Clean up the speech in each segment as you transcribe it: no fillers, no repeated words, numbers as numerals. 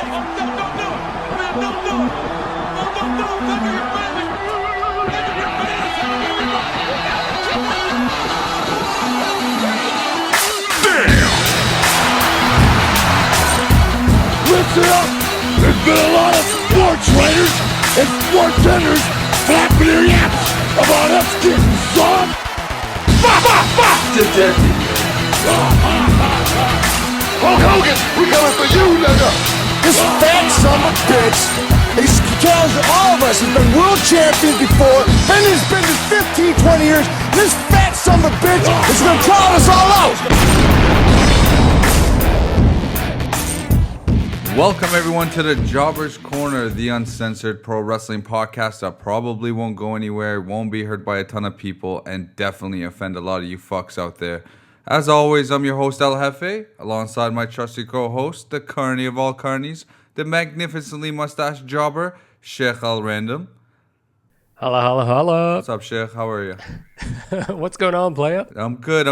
Listen up! There's been a lot of sports writers and sports tenders flapping their yaps about us getting soft. Detective. Hulk Hogan, we coming for you, nigga. This fat son of a bitch, he tells all of us he's been world champion before, and he's been this 15, 20 years. This fat son of a bitch is gonna crawl us all out. Welcome everyone to the Jobber's Corner, the uncensored pro wrestling podcast that probably won't go anywhere, won't be heard by a ton of people, and definitely offend a lot of you fucks out there. As always, I'm your host El Jefe, alongside my trusty co-host, the carny of all carnies, the magnificently mustached jobber, Sheikh Al Random. Holla. What's up, Sheikh? How are you? What's going on, playa? I'm good.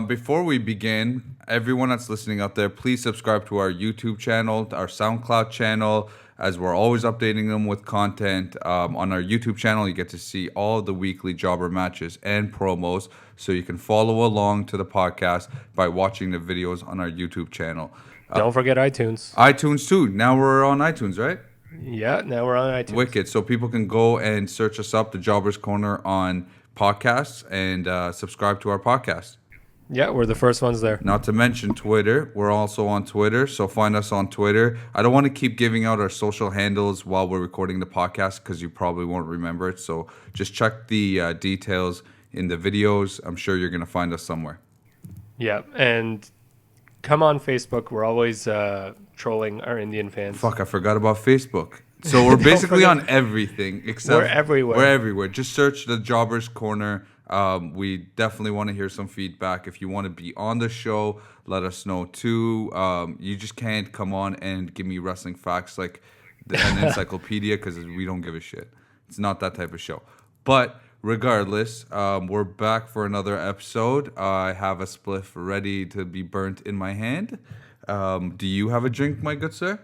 Before we begin, everyone that's listening out there, please subscribe to our YouTube channel, our SoundCloud channel, as we're always updating them with content. On our YouTube channel, you get to see all the weekly jobber matches and promos, so you can follow along to the podcast by watching the videos on our YouTube channel. Don't forget iTunes. iTunes too. Now we're on iTunes, right? Yeah, now we're on iTunes. Wicked. So people can go and search us up, the Jobber's Corner, on podcasts and subscribe to our podcast. Yeah, we're the first ones there. Not to mention Twitter. We're also on Twitter, so find us on Twitter. I don't want to keep giving out our social handles while we're recording the podcast because you probably won't remember it. So just check the details in the videos. I'm sure you're going to find us somewhere. Yeah, and come on Facebook. We're always trolling our Indian fans. Fuck, I forgot about Facebook. So we're basically on everything except... We're everywhere. We're everywhere. Just search the Jobber's Corner. We definitely want to hear some feedback. If you want to be on the show, let us know too. You just can't come on and give me wrestling facts like an encyclopedia because we don't give a shit. It's not that type of show. But regardless, we're back for another episode. I have a spliff ready to be burnt in my hand. Do you have a drink, my good sir?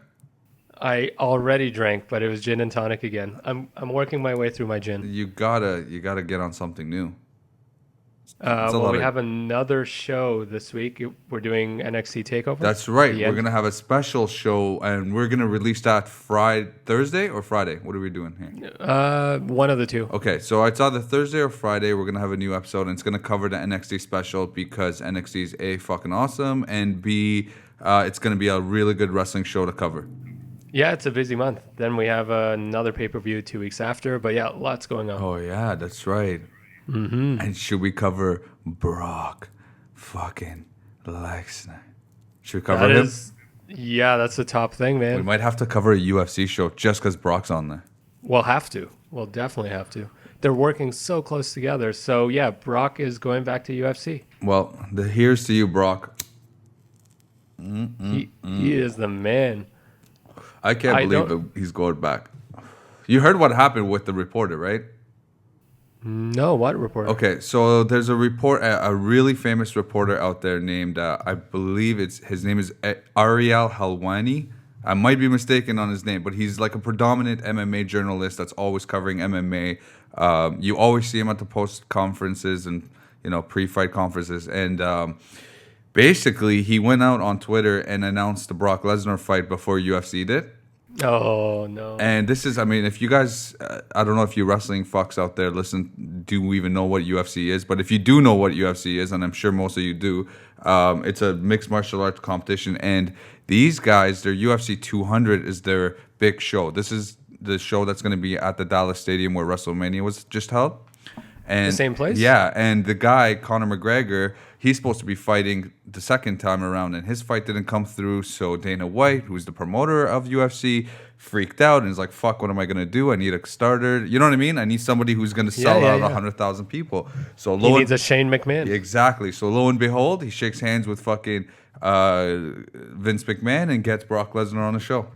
I already drank, but it was gin and tonic again. I'm working my way through my gin. You gotta get on something new. Well, we have another show this week. We're doing NXT TakeOver. That's right. We're going to have a special show, and we're going to release that Thursday or Friday? What are we doing here? One of the two. Okay, so it's either Thursday or Friday. We're going to have a new episode, and it's going to cover the NXT special because NXT is A, fucking awesome, and B, it's going to be a really good wrestling show to cover. Yeah, it's a busy month. Then we have another pay-per-view 2 weeks after, but yeah, lots going on. Oh, yeah, that's right. Mm-hmm. And should we cover Brock fucking Lesner? Should we cover him? Yeah, that's the top thing, man. We might have to cover a UFC show just because Brock's on there. We'll have to. We'll definitely have to. They're working so close together. So, yeah, Brock is going back to UFC. Well, here's to you, Brock. He is the man. I can't believe that he's going back. You heard what happened with the reporter, right? No, what reporter? Okay, so there's a really famous reporter out there named, I believe his name is Ariel Helwani. I might be mistaken on his name, but he's like a predominant MMA journalist that's always covering MMA. You always see him at the post conferences and pre-fight conferences, and basically he went out on Twitter and announced the Brock Lesnar fight before UFC did. Oh, no. And this is, if you guys, I don't know if you wrestling fucks out there do even know what UFC is, but if you do know what UFC is, and I'm sure most of you do, it's a mixed martial arts competition, and these guys, their UFC 200 is their big show. This is the show that's going to be at the Dallas Stadium where WrestleMania was just held. And the same place? Yeah, and the guy, Conor McGregor, he's supposed to be fighting the second time around, and his fight didn't come through, so Dana White, who's the promoter of UFC, freaked out and is like, fuck, what am I going to do? I need a starter. You know what I mean? I need somebody who's going to sell out 100,000 people. So he needs a Shane McMahon. Exactly. So lo and behold, he shakes hands with fucking Vince McMahon and gets Brock Lesnar on the show.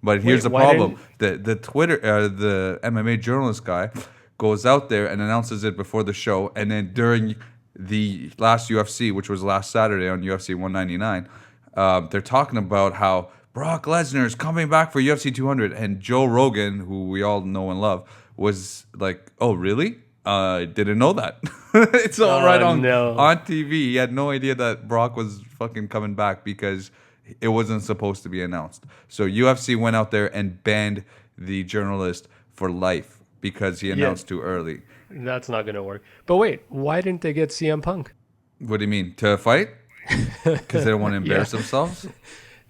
But here's the problem. The Twitter, the MMA journalist guy goes out there and announces it before the show, and then during the last UFC, which was last Saturday on UFC 199, they're talking about how Brock Lesnar is coming back for UFC 200. And Joe Rogan, who we all know and love, was like, oh, really? I didn't know that. It's all right on TV. He had no idea that Brock was fucking coming back because it wasn't supposed to be announced. So UFC went out there and banned the journalist for life because he announced too early. That's not going to work. But wait, why didn't they get CM Punk? What do you mean? To fight? Because they don't want to embarrass themselves?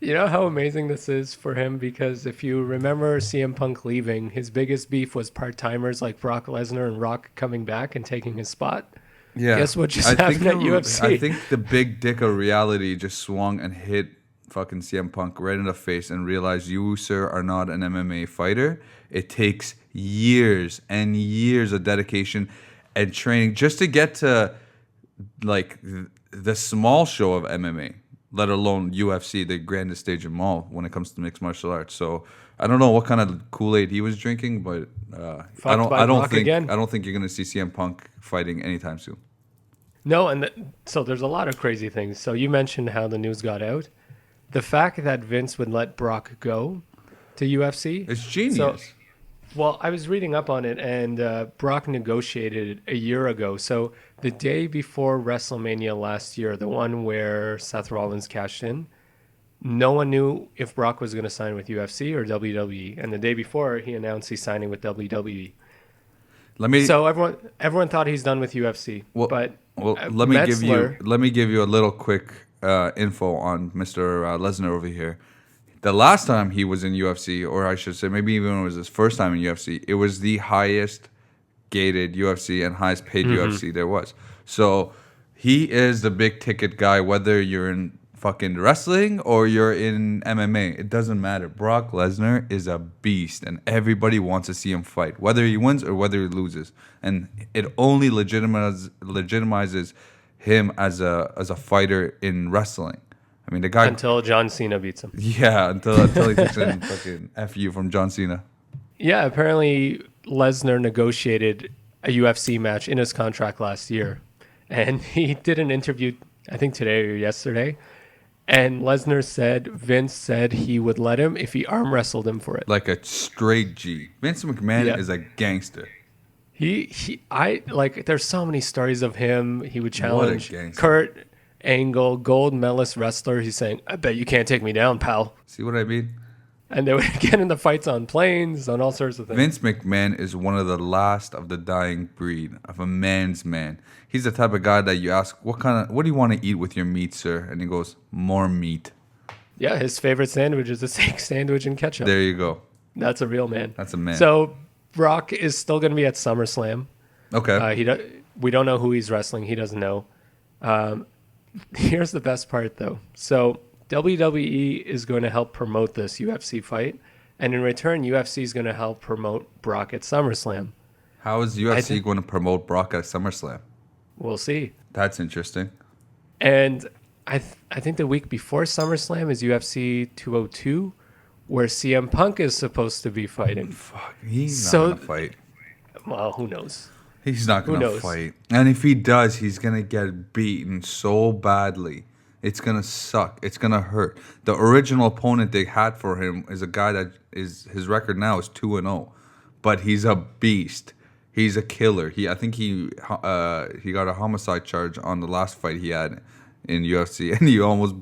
You know how amazing this is for him? Because if you remember CM Punk leaving, his biggest beef was part-timers like Brock Lesnar and Rock coming back and taking his spot. Yeah. Guess what just happened at UFC? I think the big dick of reality just swung and hit fucking CM Punk right in the face and realized you, sir, are not an MMA fighter. It takes years and years of dedication and training just to get to like the small show of MMA, let alone UFC, the grandest stage of them all when it comes to mixed martial arts. So I don't know what kind of Kool-Aid he was drinking, but I don't think you're gonna see CM Punk fighting anytime soon. No, so there's a lot of crazy things. So you mentioned how the news got out. The fact that Vince would let Brock go to UFC. It's genius. Well, I was reading up on it, and Brock negotiated a year ago. So the day before WrestleMania last year, the one where Seth Rollins cashed in, no one knew if Brock was going to sign with UFC or WWE. And the day before, he announced he's signing with WWE. So everyone thought he's done with UFC. Let me give you a little quick info on Mr. Lesnar over here. The last time he was in UFC, or I should say maybe even when it was his first time in UFC, it was the highest gated UFC and highest paid UFC there was. So he is the big ticket guy, whether you're in fucking wrestling or you're in MMA. It doesn't matter. Brock Lesnar is a beast, and everybody wants to see him fight, whether he wins or whether he loses. And it only legitimizes him as a fighter in wrestling. I mean, the guy until John Cena beats him. Yeah, until he takes in fucking FU from John Cena. Yeah, apparently Lesnar negotiated a UFC match in his contract last year, and he did an interview, I think today or yesterday, and Vince said he would let him if he arm wrestled him for it. Like a straight G. Vince McMahon is a gangster. There's so many stories of him. He would challenge Kurt Angle, gold medalist wrestler. He's saying, I bet you can't take me down, pal. See what I mean? And they would get into fights on planes, on all sorts of things. Vince McMahon is one of the last of the dying breed of a man's man. He's the type of guy that you ask, what do you want to eat with your meat, sir? And he goes, more meat. Yeah, his favorite sandwich is a steak sandwich and ketchup. There you go. That's a real man. That's a man. So Brock is still going to be at SummerSlam. Okay. We don't know who he's wrestling. He doesn't know. Here's the best part, though. So WWE is going to help promote this UFC fight, and in return, UFC is going to help promote Brock at SummerSlam. How is UFC going to promote Brock at SummerSlam? We'll see. That's interesting. And I think the week before SummerSlam is UFC 202, where CM Punk is supposed to be fighting. Fuck, he's not going to fight. Well, who knows? He's not going to fight. And if he does, he's going to get beaten so badly. It's going to suck. It's going to hurt. The original opponent they had for him is a guy that his record now is 2-0. But he's a beast. He's a killer. I think he got a homicide charge on the last fight he had in UFC. And he almost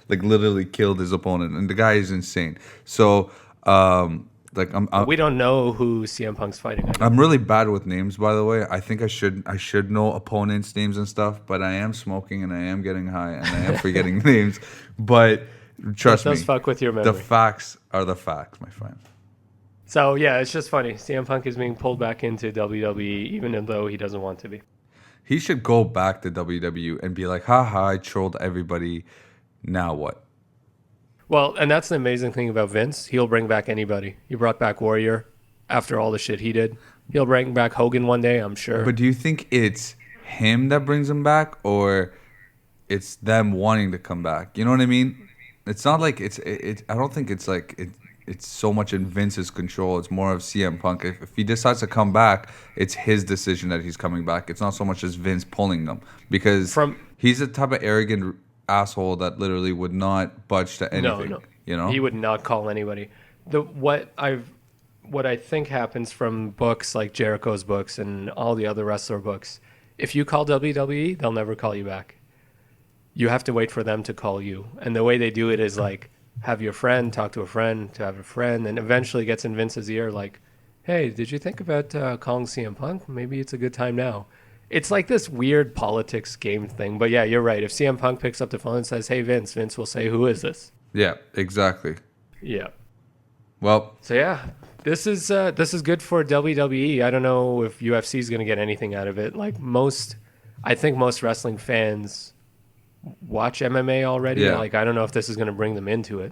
literally killed his opponent. And the guy is insane. So we don't know who CM Punk's fighting. I'm really bad with names, by the way. I think I should know opponents' names and stuff, but I am smoking and I am getting high and I am forgetting names. But trust me, fuck with your memory. The facts are the facts, my friend. So yeah, it's just funny. CM Punk is being pulled back into WWE, even though he doesn't want to be. He should go back to WWE and be like, haha, I trolled everybody. Now what? Well, and that's the amazing thing about Vince. He'll bring back anybody. He brought back Warrior after all the shit he did. He'll bring back Hogan one day, I'm sure. But do you think it's him that brings him back, or it's them wanting to come back? You know what I mean? It's not like I don't think it's like it's so much in Vince's control. It's more of CM Punk. If he decides to come back, it's his decision that he's coming back. It's not so much as Vince pulling them, because he's the type of arrogant asshole that literally would not budge to anything. No. You know, He would not call anybody. What I think happens from books like Jericho's books and all the other wrestler books, if you call WWE, they'll never call you back. You have to wait for them to call you. And the way they do it is like have your friend talk to a friend to have a friend, and eventually gets in Vince's ear like, hey, did you think about calling CM Punk? Maybe it's a good time now. It's like this weird politics game thing. But yeah, you're right. If CM Punk picks up the phone and says, hey, Vince will say, who is this? Yeah, exactly. Yeah. Well, So yeah, this is good for WWE. I don't know if UFC is going to get anything out of it. Like I think most wrestling fans watch MMA already. Yeah. Like I don't know if this is going to bring them into it.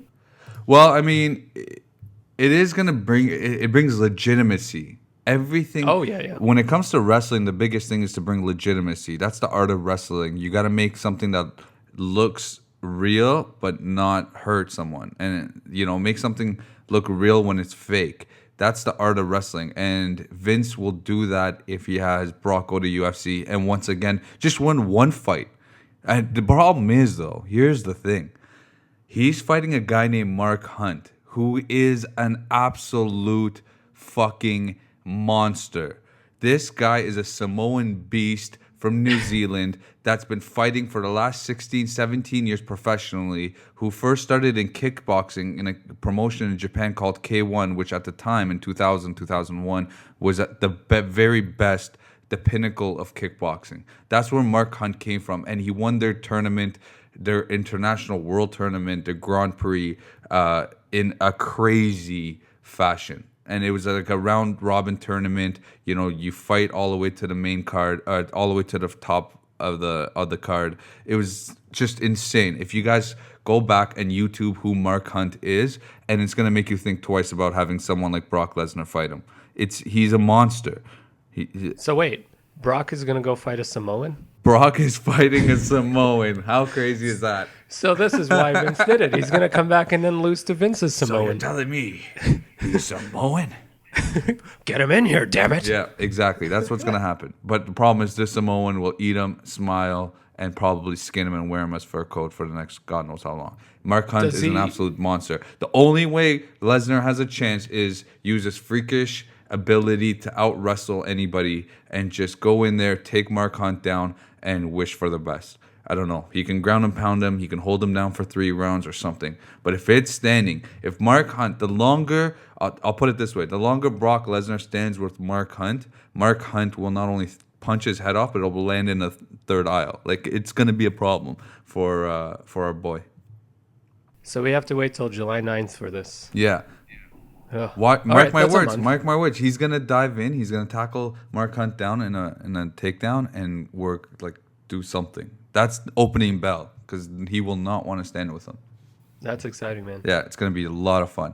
well, I mean, it is gonna it brings legitimacy. Everything. Oh, yeah. When it comes to wrestling, the biggest thing is to bring legitimacy. That's the art of wrestling. You got to make something that looks real but not hurt someone, and make something look real when it's fake. That's the art of wrestling, and Vince will do that if he has Brock go to UFC and once again just win one fight. And the problem is, though, here's the thing: he's fighting a guy named Mark Hunt, who is an absolute fucking monster. This guy is a Samoan beast from New Zealand that's been fighting for the last 16, 17 years professionally, who first started in kickboxing in a promotion in Japan called K1, which at the time in 2000, 2001 was at the very best, the pinnacle of kickboxing. That's where Mark Hunt came from, and he won their tournament, their international world tournament, the Grand Prix, in a crazy fashion. And it was like a round robin tournament. You fight all the way to the main card, all the way to the top of the card. It was just insane. If you guys go back and YouTube who Mark Hunt is, and it's gonna make you think twice about having someone like Brock Lesnar fight him. He's a monster. So wait, Brock is going to go fight a Samoan? Brock is fighting a Samoan. How crazy is that? So this is why Vince did it. He's going to come back and then lose to Vince's So you're Samoan. telling me he's Samoan? Get him in here, damn it. Yeah, exactly. That's what's going to happen. But the problem is this Samoan will eat him, smile, and probably skin him and wear him as fur coat for the next God knows how long. Mark Hunt is an absolute monster. The only way Lesnar has a chance is use his freakish ability to out wrestle anybody and just go in there, take Mark Hunt down, and wish for the best. I don't know. He can ground and pound him. He can hold him down for 3 rounds or something. But if it's standing, if Mark Hunt, I'll put it this way, the longer Brock Lesnar stands with Mark Hunt will not only punch his head off, but it'll land in the third aisle. Like, it's going to be a problem for our boy. So we have to wait till July 9th for this. Yeah. Ugh. Mark my that's a words. month. Mark my words. He's gonna dive in. He's gonna tackle Mark Hunt down in a takedown and do something. That's the opening bell because he will not want to stand with him. That's exciting, man. Yeah, it's gonna be a lot of fun.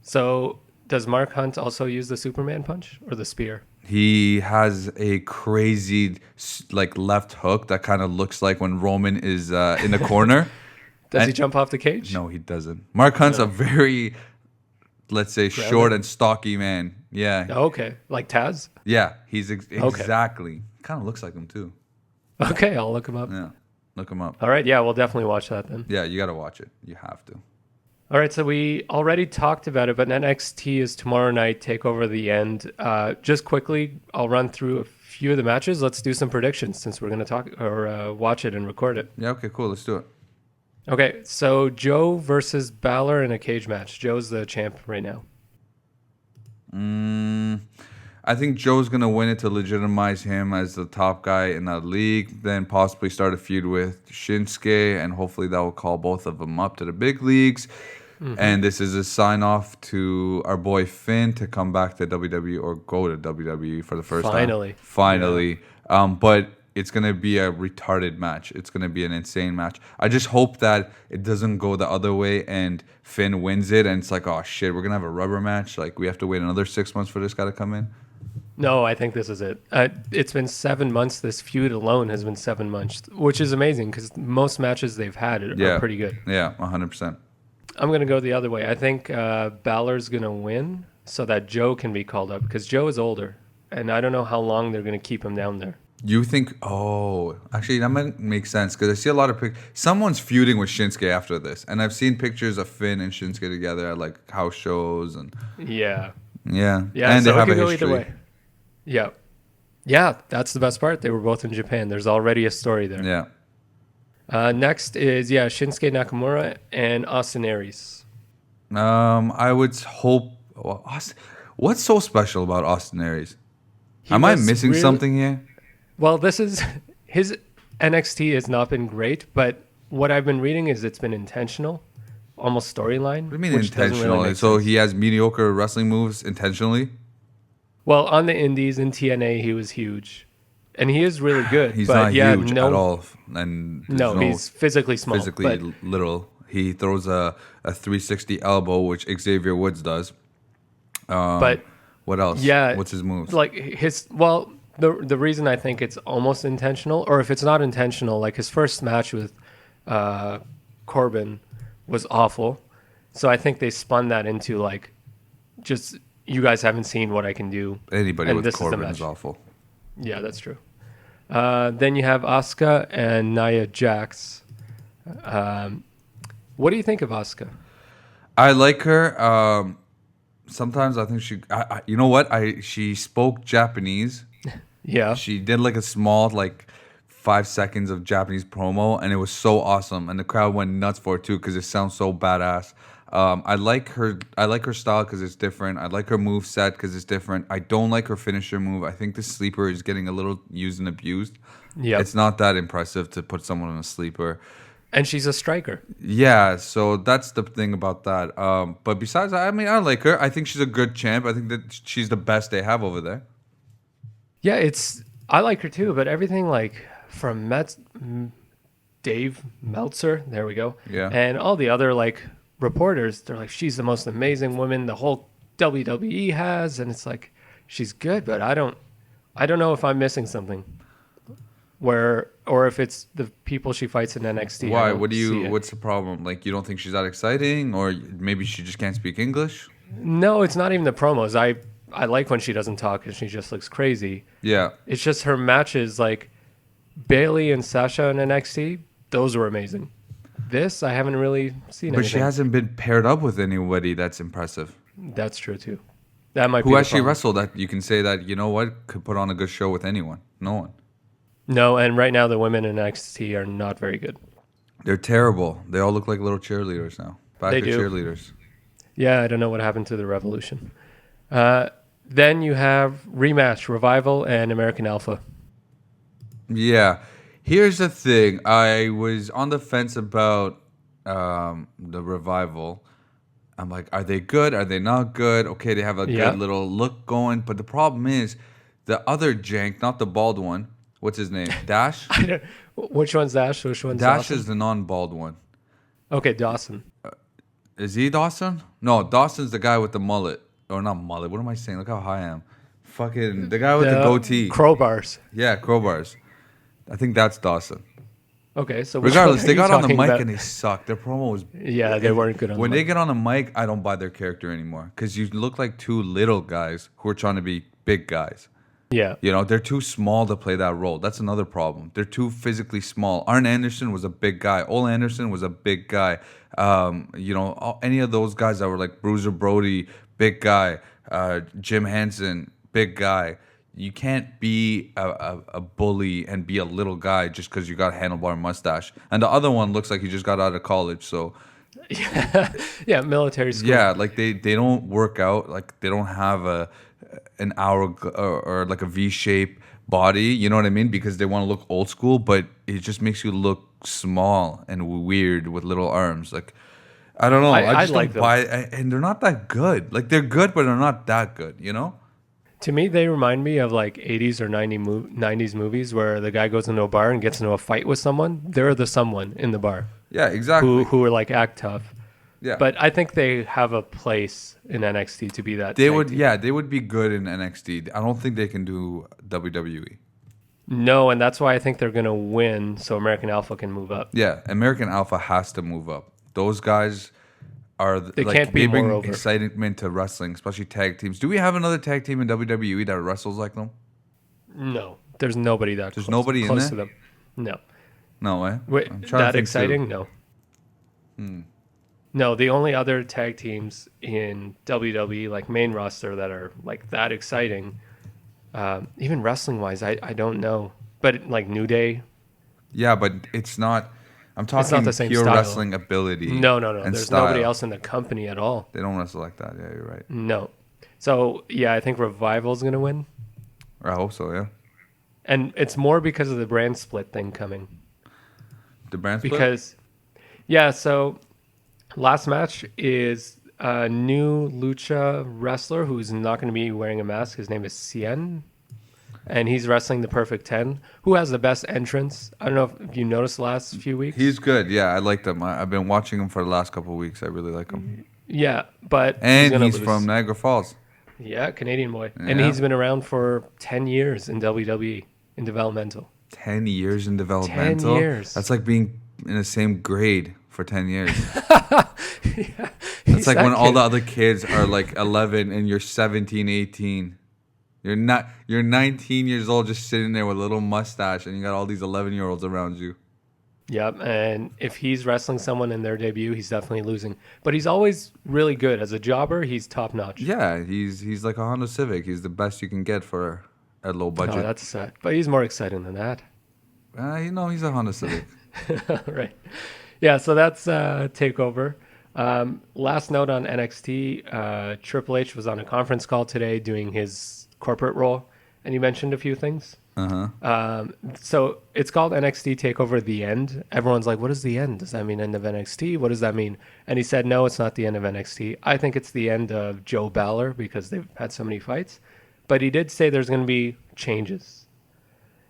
So does Mark Hunt also use the Superman punch or the spear? He has a crazy left hook that kind of looks like when Roman is in the corner. Does he jump off the cage? No, he doesn't. Mark Hunt's a very, let's say, short and stocky man. Yeah. Okay. Like Taz? Yeah, he's exactly. Kind of looks like him too. Okay, I'll look him up. Yeah, look him up. All right, yeah, we'll definitely watch that then. Yeah, you got to watch it. You have to. All right, so we already talked about it, but NXT is tomorrow night, TakeOver the End. Just quickly, I'll run through a few of the matches. Let's do some predictions since we're going to talk or watch it and record it. Yeah, okay, cool. Let's do it. Okay, so Joe versus Balor in a cage match. Joe's the champ right now. I think Joe's going to win it to legitimize him as the top guy in that league, then possibly start a feud with Shinsuke, and hopefully that will call both of them up to the big leagues. Mm-hmm. And this is a sign-off to our boy Finn to come back to WWE or go to WWE for the first time. Finally. Yeah. But it's going to be a retarded match. It's going to be an insane match. I just hope that it doesn't go the other way and Finn wins it and it's like, oh, shit, we're going to have a rubber match. Like, we have to wait another 6 months for this guy to come in. No, I think this is it. It's been 7 months. This feud alone has been 7 months, which is amazing because most matches they've had are pretty good. Yeah, 100%. I'm going to go the other way. I think Balor's going to win so that Joe can be called up because Joe is older, and I don't know how long they're going to keep him down there. You think? Oh, actually, that might make sense because I see a lot of someone's feuding with Shinsuke after this, and I've seen pictures of Finn and Shinsuke together at like house shows and Yeah. yeah, Yeah, and so they it have could a go history. either way. Yeah. Yeah, that's the best part. They were both in Japan. There's already a story there. Yeah. Next is, Shinsuke Nakamura and Austin Aries. I would hope. Well, what's so special about Austin Aries? He Am I was missing something here? Well, this is his NXT has not been great, but what I've been reading is it's been intentional, almost storyline. What do you mean which doesn't intentional? Really make So sense. he has mediocre wrestling moves intentionally? Well, on the Indies in TNA, he was huge, and he is really good. He's but not huge at all, and there's No, he's physically small. physically but little. He throws a 360 elbow, which Xavier Woods does. but What else? yeah, What's his moves? like the reason I think it's almost intentional, or if it's not intentional, like his first match with Corbin was awful. So I think they spun that into like, just you guys haven't seen what I can do. Anybody and with this is the Corbin is match. awful. Yeah, that's true. Then you have Asuka and Nia Jax. What do you think of Asuka? I like her. Sometimes I think you know what? She spoke Japanese. Yeah. She did like a small 5 seconds of Japanese promo, and it was so awesome, and the crowd went nuts for it too because it sounds so badass. I like her. I like her style because it's different. I like her move set because it's different. I don't like her finisher move. I think the sleeper is getting a little used and abused. Yeah. It's not that impressive to put someone in a sleeper. And she's a striker. Yeah, so that's the thing about that. But besides, I mean, I like her. I think she's a good champ. I think that she's the best they have over there. Yeah, I like her too, but everything like from Dave Meltzer, there we go. Yeah. And all the other like reporters, they're like, she's the most amazing woman the whole WWE has, and it's like she's good, but I don't know if I'm missing something. Or if it's the people she fights in NXT. Why? I don't see it. What's the problem? Like, you don't think she's that exciting, or maybe she just can't speak English? No, it's not even the promos. I like when she doesn't talk and she just looks crazy. Yeah. It's just her matches, like Bailey and Sasha in NXT. Those were amazing. This I haven't really seen. But she anything. hasn't been paired up with anybody that's impressive. That's true too. That might be Who the actually problem. wrestled that you can say that, you know what, could put on a good show with anyone? No one. No, and right now the women in NXT are not very good. They're terrible. They all look like little cheerleaders now. They do. Cheerleaders. Yeah, I don't know what happened to the Revolution. Then you have rematch Revival and American Alpha. Yeah. Here's the thing. I was on the fence about the Revival. I'm like, are they good? Are they not good? Okay, they have a Yeah. good little look going. But the problem is the other jank, not the bald one. What's his name? Dash? Which one's Dash? Which one's Dash Dawson? is the non-bald one. Okay, Dawson. Is he Dawson? No, Dawson's the guy with the mullet. Or not mullet. What am I saying? Look how high I am. Fucking the guy with the goatee. Crowbars. Yeah, crowbars. I think that's Dawson. Okay, so which Regardless, one are they you got on the talking mic about? and they sucked. Their promo was... Yeah, they weren't good on When the they mic. get on the mic, I don't buy their character anymore. Because you look like two little guys who are trying to be big guys. Yeah. You know, they're too small to play that role. That's another problem. They're too physically small. Arn Anderson was a big guy. Ole Anderson was a big guy. Any of those guys that were like Bruiser Brody, big guy. Jim Henson, big guy. You can't be a bully and be a little guy just because you got a handlebar mustache. And the other one looks like he just got out of college. So, Yeah, military school. yeah, like they don't work out. Like they don't have an hour or like a V shape body. You know what I mean? Because they want to look old school, but it just makes you look small and weird with little arms. Like I don't know. I just like don't buy it. And they're not that good. Like they're good, but they're not that good. You know? To me, they remind me of like 80s or 90s movies where the guy goes into a bar and gets into a fight with someone. They're the someone in the bar Yeah, exactly. who are like act tough. Yeah. But I think they have a place in NXT to be that. They tag would, team. yeah, they would be good in NXT. I don't think they can do WWE. No, and that's why I think they're going to win so American Alpha can move up. Yeah, American Alpha has to move up. Those guys are can't be they bring moreover. excitement to wrestling, especially tag teams. Do we have another tag team in WWE that wrestles like them? No, There's nobody that There's close, nobody in close there? to them. No. No way. Wait, I'm trying to that think exciting? too. No. No, the only other tag teams in WWE, like main roster, that are like that exciting, even wrestling wise, I don't know. But like New Day, Yeah, but it's not. I'm it's not talking the same pure style. wrestling ability. No. And There's style. nobody else in the company at all. They don't wrestle like that. Yeah, you're right. No. So yeah, I think Revival's gonna win, I hope so. Yeah. and it's more because of the brand split thing coming. The brand split. Because yeah, so last match is a new lucha wrestler who's not going to be wearing a mask. His name is Cien, and he's wrestling the Perfect 10, who has the best entrance. I don't know if you noticed the last few weeks. He's good. Yeah, I like him. I've been watching him for the last couple of weeks. I really like him. Yeah, but And gonna he's lose. from Niagara Falls. Yeah, Canadian boy. And Yeah. he's been around for 10 years in WWE, in developmental. 10 years in developmental. 10 years. That's like being in the same grade for 10 years. He's It's like that when all kid. the other kids are like 11 and you're 17, 18. You're 19 years old just sitting there with a little mustache and you got all these 11-year-olds around you. Yep, and if he's wrestling someone in their debut, he's definitely losing. But he's always really good. As a jobber, he's top notch. Yeah, he's like a Honda Civic. He's the best you can get for a low Oh, budget. that's sad. But he's more exciting than that. He's a Honda Civic. Right. Yeah, so that's TakeOver. Last note on NXT, Triple H was on a conference call today doing his corporate role, and he mentioned a few things. So it's called NXT TakeOver The End. Everyone's like, what is the end? Does that mean end of NXT? What does that mean? And he said, no, it's not the end of NXT. I think it's the end of Joe Balor because they've had so many fights. But he did say there's going to be changes.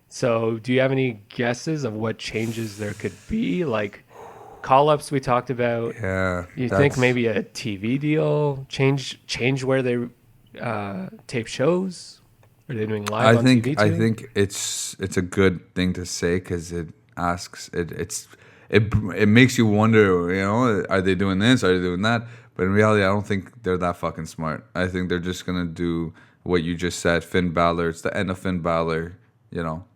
So do you have any guesses of what changes there could be? Like call-ups we talked about. Yeah. You think maybe a TV deal? Change where they tape shows? Are they doing live on TV too? I think it's a good thing to say because it asks it makes you wonder. Are they doing this? Are they doing that? But in reality, I don't think they're that fucking smart. I think they're just gonna do what you just said. Finn Balor. It's the end of Finn Balor.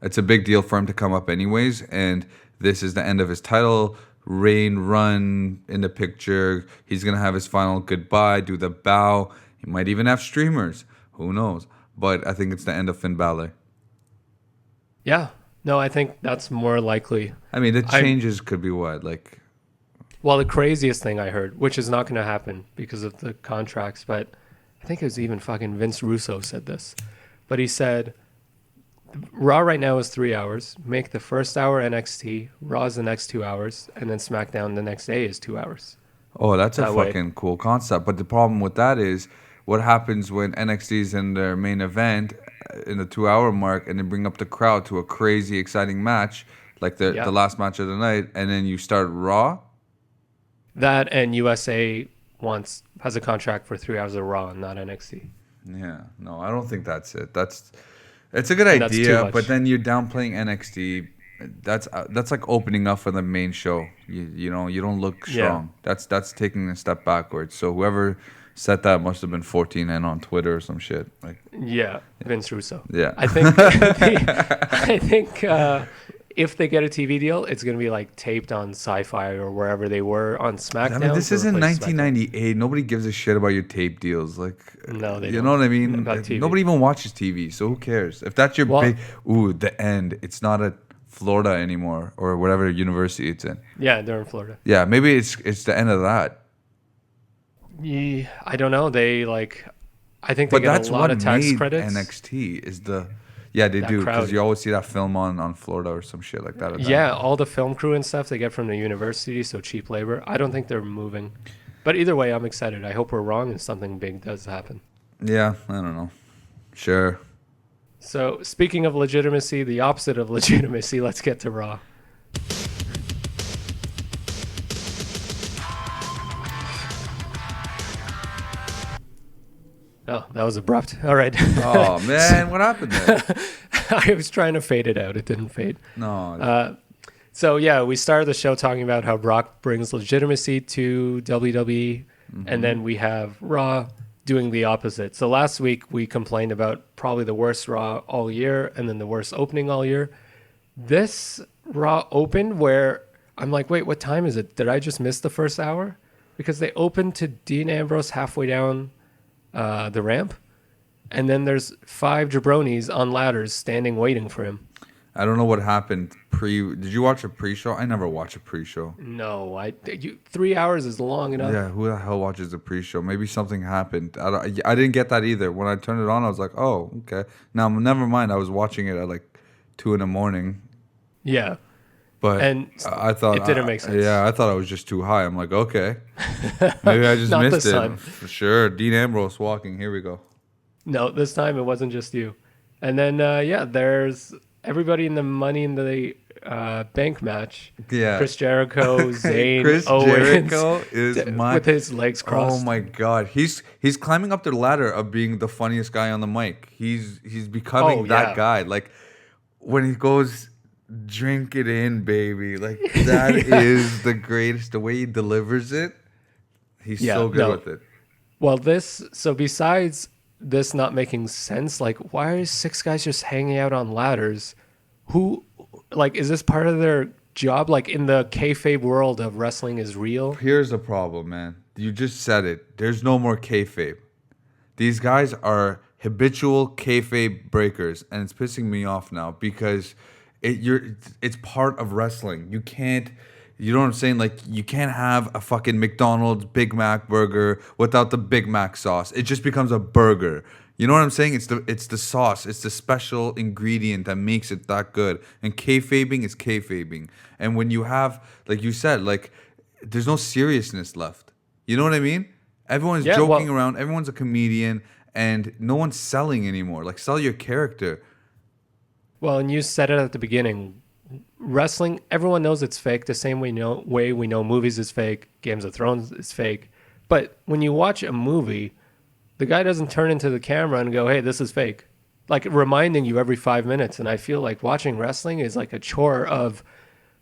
It's a big deal for him to come up anyways, and this is the end of his title reign run in the picture. He's gonna have his final goodbye, do the bow. He might even have streamers. Who knows? But I think it's the end of Finn Balor. Yeah. No, I think that's more likely. I mean, the changes could be what? Like, Well, the craziest thing I heard, which is not going to happen because of the contracts, but I think it was even fucking Vince Russo said this. But he said, Raw right now is 3 hours. Make the first hour NXT, Raw's the next 2 hours, and then SmackDown the next day is 2 hours. oh, that's a That way. fucking cool concept. But the problem with that is what happens when NXT's in their main event in the 2 hour mark and they bring up the crowd to a crazy, exciting match, like the last match of the night, and then you start Raw? That and USA has a contract for 3 hours of Raw and not NXT. Yeah, no, I don't think that's it. It's a good And that's too idea, much. but then you're downplaying NXT. That's like opening up for the main show. You don't look strong. That's taking a step backwards. So whoever said that must have been 14 and on Twitter or some shit. Like, Yeah, Vince Russo. yeah, I think if they get a TV deal, it's going to be like taped on Sci-Fi or wherever they were on SmackDown. I mean, this to isn't replace SmackDown. 1998. Nobody gives a shit about your tape deals. Like, No, they you don't. know what I mean? About TV. Nobody even watches TV, so who cares? If that's your Well- the end. It's not at Florida anymore or whatever university it's in. Yeah, they're in Florida. Yeah, maybe it's the end of that. Yeah, I don't know. I think they But get that's a lot what of tax made credits. NXT is the they That do crowd. because you always see that film on Florida or some shit like that. Yeah, all the film crew and stuff they get from the university, so cheap labor. I don't think they're moving. But either way, I'm excited. I hope we're wrong and something big does happen. Yeah, I don't know. Sure. So, speaking of legitimacy, the opposite of legitimacy, let's get to Raw. Oh, that was abrupt. All right. Oh man, what happened there? I was trying to fade it out. It didn't fade. No. So, yeah, we started the show talking about how Brock brings legitimacy to WWE. And then we have Raw doing the opposite. So last week we complained about probably the worst Raw all year and then the worst opening all year. This Raw opened where I'm like, wait, what time is it? Did I just miss the first hour? Because they opened to Dean Ambrose halfway down the ramp, and then there's 5 jabronis on ladders standing waiting for him. I don't know what happened. Did you watch a pre-show? I never watch a pre-show. No, 3 hours is long enough. Yeah, who the hell watches a pre-show? Maybe something happened. I didn't get that either. When I turned it on, I was like, oh, okay. Now, never mind. I was watching it at like 2 a.m. Yeah. But And I thought it didn't make sense. Yeah, I thought I was just too high. I'm like, okay, maybe I just Not missed this it. time. For sure, Dean Ambrose walking. Here we go. No, this time it wasn't just you. And then, there's everybody in the Money in the Bank match. Yeah, Chris Jericho, Zayn, Chris Owens. Jericho is with his legs crossed. Oh my god, he's climbing up the ladder of being the funniest guy on the mic. He's becoming that guy. Like when he goes, drink it in, baby. Like that is the greatest. The way he delivers it, he's so good with it. Well, besides this not making sense, like why are 6 guys just hanging out on ladders? Who, like, is this part of their job? Like in the kayfabe world of wrestling is real? Here's the problem, man. You just said it. There's no more kayfabe. These guys are habitual kayfabe breakers, and it's pissing me off now because it's part of wrestling. You can't, you know what I'm saying? Like you can't have a fucking McDonald's Big Mac burger without the Big Mac sauce. It just becomes a burger. You know what I'm saying? It's the sauce. It's the special ingredient that makes it that good. And kayfabing is kayfabing. And when you have, like you said, like there's no seriousness left. You know what I mean? Everyone's joking around. Everyone's a comedian, and no one's selling anymore. Like sell your character. Well, and you said it at the beginning. Wrestling, everyone knows it's fake the same way we know movies is fake, Games of Thrones is fake. But when you watch a movie, the guy doesn't turn into the camera and go, hey, this is fake. Like reminding you every 5 minutes. And I feel like watching wrestling is like a chore of,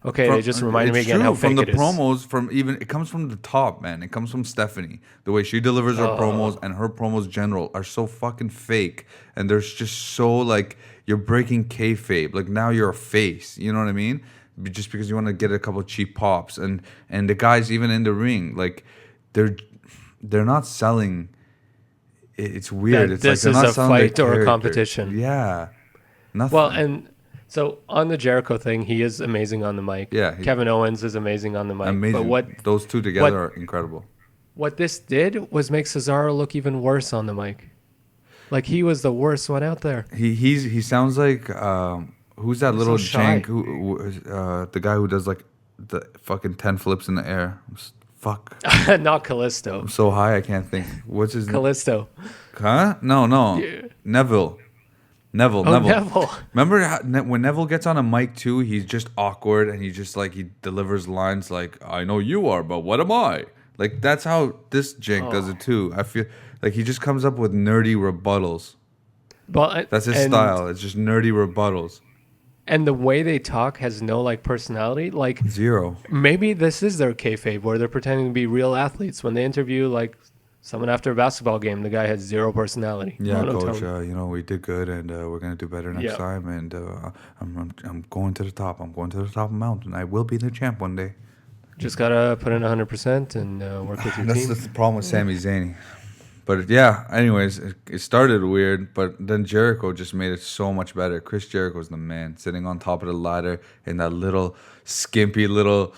okay, they just reminded me again how fake it is. From the promos, it comes from the top, man. It comes from Stephanie. The way she delivers her promos, and her promos general are so fucking fake. And there's just so like, you're breaking kayfabe. Like now you're a face. You know what I mean? Just because you want to get a couple of cheap pops. And the guys even in the ring, like they're not selling. It's weird. It's this like they're is not a selling fight or a competition. Yeah. Nothing. Well, and so on the Jericho thing, he is amazing on the mic. Yeah. Kevin Owens is amazing on the mic. Amazing. But those two together are incredible. What this did was make Cesaro look even worse on the mic. Like he was the worst one out there. He sounds like who's that little so jank who the guy who does like the fucking 10 flips in the air. Fuck. Not Callisto. I'm so high I can't think. What's his name? Callisto. Huh? No. Yeah. Neville. Neville. Remember when Neville gets on a mic too? He's just awkward and he just like he delivers lines like I know you are, but what am I? Like that's how this jank does it too. I feel like he just comes up with nerdy rebuttals. That's his style. It's just nerdy rebuttals. And the way they talk has no like personality. Like zero. Maybe this is their kayfabe where they're pretending to be real athletes. When they interview like someone after a basketball game, the guy has zero personality. Yeah, coach. We did good, and we're gonna do better next time. And I'm going to the top. I'm going to the top of the mountain. I will be the champ one day. Just gotta put in 100% and work with your team. That's the problem with Sami Zayn. But yeah, anyways, it started weird, but then Jericho just made it so much better. Chris Jericho's the man, sitting on top of the ladder in that little skimpy little,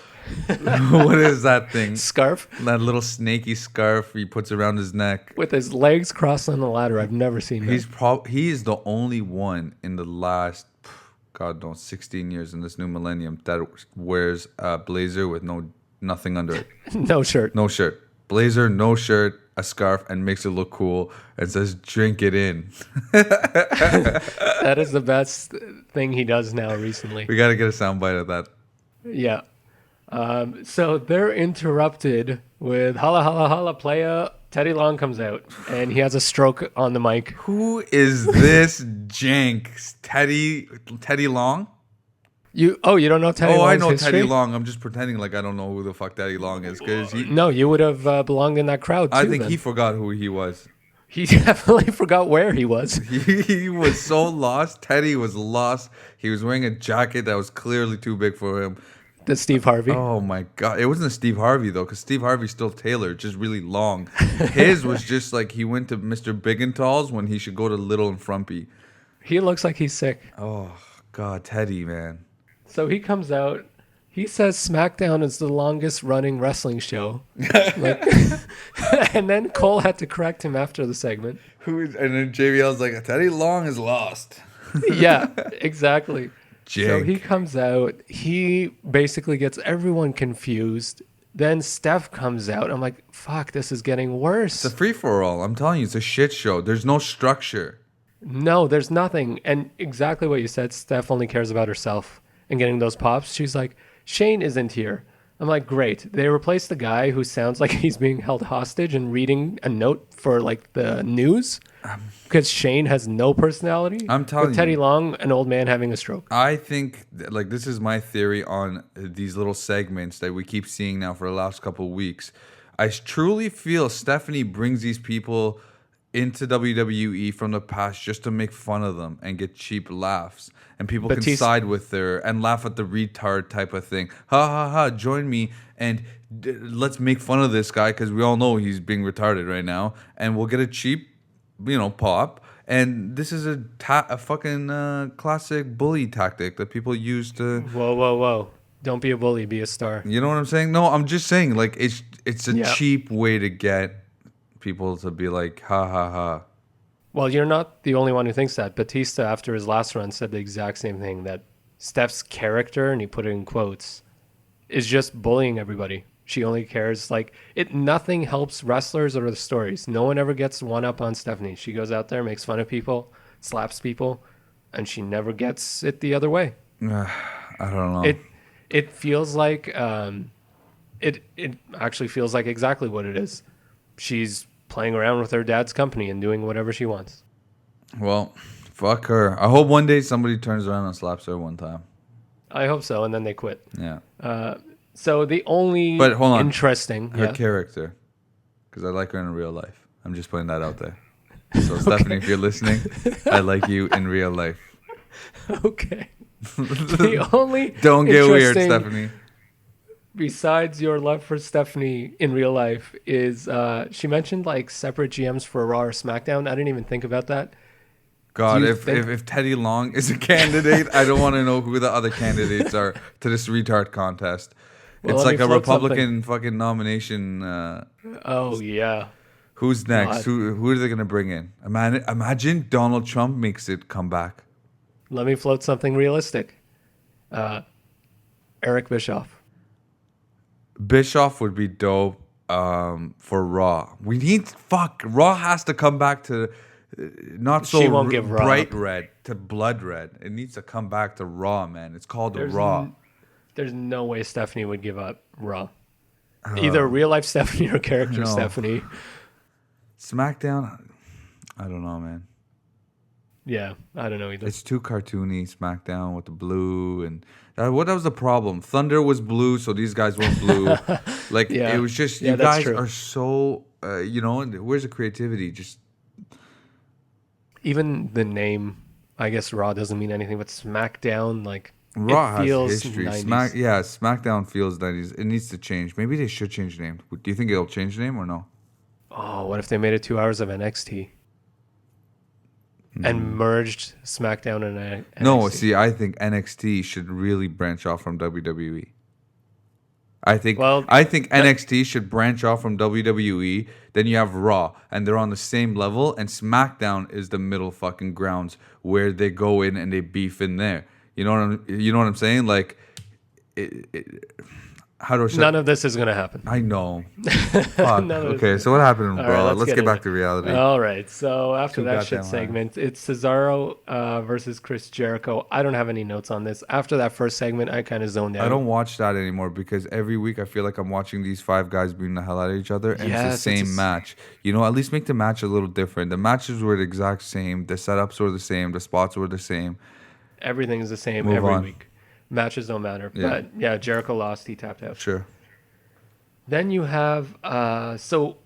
what is that thing? Scarf? That little snaky scarf he puts around his neck. With his legs crossed on the ladder. I've never seen that. He is the only one in the last, God knows, 16 years in this new millennium that wears a blazer with nothing under it. No shirt. No shirt. Blazer, no shirt, a scarf, and makes it look cool and says, drink it in. That is the best thing he does now recently. We got to get a soundbite of that. Yeah. So they're interrupted with holla, holla, holla, playa. Teddy Long comes out, and he has a stroke on the mic. Who is this jank? Teddy Long? You don't know Teddy Long's I know history? Teddy Long. I'm just pretending like I don't know who the fuck Teddy Long is. No, you would have belonged in that crowd too. I think then. he forgot who he was. He definitely forgot where he was. He was so lost. Teddy was lost. He was wearing a jacket that was clearly too big for him. The Steve Harvey. Oh my God. It wasn't a Steve Harvey though, because Steve Harvey's still tailored, just really long. His was just like he went to Mr. Big and Tall's when he should go to Little and Frumpy. He looks like he's sick. Oh God, Teddy, man. So he comes out. He says SmackDown is the longest running wrestling show. Like, and then Cole had to correct him after the segment. And then JBL's like, Teddy Long is lost. Yeah, exactly. Jake. So he comes out. He basically gets everyone confused. Then Steph comes out. I'm like, fuck, this is getting worse. It's a free-for-all. I'm telling you, it's a shit show. There's no structure. No, there's nothing. And exactly what you said, Steph only cares about herself and getting those pops. She's like, Shane isn't here. I'm like, great. They replaced the guy who sounds like he's being held hostage and reading a note for like the news because Shane has no personality. I'm telling with Teddy you. Long, an old man having a stroke. I think, like, this is my theory on these little segments that we keep seeing now for the last couple of weeks. I truly feel Stephanie brings these people into WWE from the past just to make fun of them and get cheap laughs. And people can side with her and laugh at the retard type of thing. Ha ha ha, join me and let's make fun of this guy because we all know he's being retarded right now. And we'll get a cheap, pop. And this is a fucking classic bully tactic that people use to... Whoa. Don't be a bully, be a star. You know what I'm saying? No, I'm just saying, like, it's a cheap way to get people to be like, ha ha ha. Well, you're not the only one who thinks that. Batista, after his last run, said the exact same thing, that Steph's character, and he put it in quotes, is just bullying everybody. She only cares, nothing helps wrestlers or the stories. No one ever gets one up on Stephanie. She goes out there, makes fun of people, slaps people, and she never gets it the other way. I don't know. It feels like, it actually feels like exactly what it is. She's playing around with her dad's company and doing whatever she wants. Well, fuck her. I hope one day somebody turns around and slaps her one time. I hope so, and then they quit. Yeah. So the only but hold on. interesting... Her character, because I like her in real life. I'm just putting that out there. So, Stephanie, if you're listening, I like you in real life. Okay. The only Don't get weird, Stephanie. Besides your love for Stephanie in real life is she mentioned separate GMs for Raw or SmackDown. I didn't even think about that. God, if Teddy Long is a candidate, I don't want to know who the other candidates are to this retard contest. Well, it's like a Republican fucking nomination. Oh yeah. Who's next? Who are they gonna bring in? Imagine Donald Trump makes it come back. Let me float something realistic. Eric Bischoff. Bischoff would be dope for Raw. Raw has to come back to not so bright red to blood red. It needs to come back to Raw, man. It's called Raw. There's no way Stephanie would give up Raw. Either real life Stephanie or character Stephanie. SmackDown, I don't know, man. Yeah, I don't know either. It's too cartoony, SmackDown with the blue and what was the problem? Thunder was blue, so these guys weren't blue. It was just you guys are so where's the creativity? Just even the name, I guess Raw doesn't mean anything, but SmackDown Raw it feels has history. 90s. SmackDown feels 90s. It needs to change. Maybe they should change the name. Do you think it'll change the name or no? Oh, what if they made it 2 hours of NXT? And merged SmackDown and NXT. No, see, I think NXT should really branch off from WWE. I think NXT should branch off from WWE. Then you have Raw, and they're on the same level. And SmackDown is the middle fucking grounds where they go in and they beef in there. You know what I'm saying? How do I say? None of this is going to happen. I know. Fuck. Okay, so what happened, bro? Right, let's get back to reality. All right. So after that shit segment, it's Cesaro versus Chris Jericho. I don't have any notes on this. After that first segment, I kind of zoned out. I don't watch that anymore because every week I feel like I'm watching these five guys beating the hell out of each other, and it's the same match. At least make the match a little different. The matches were the exact same. The setups were the same. The spots were the same. Everything is the same every week. Matches don't matter. Yeah. But yeah, Jericho lost. He tapped out. Sure. Then you have,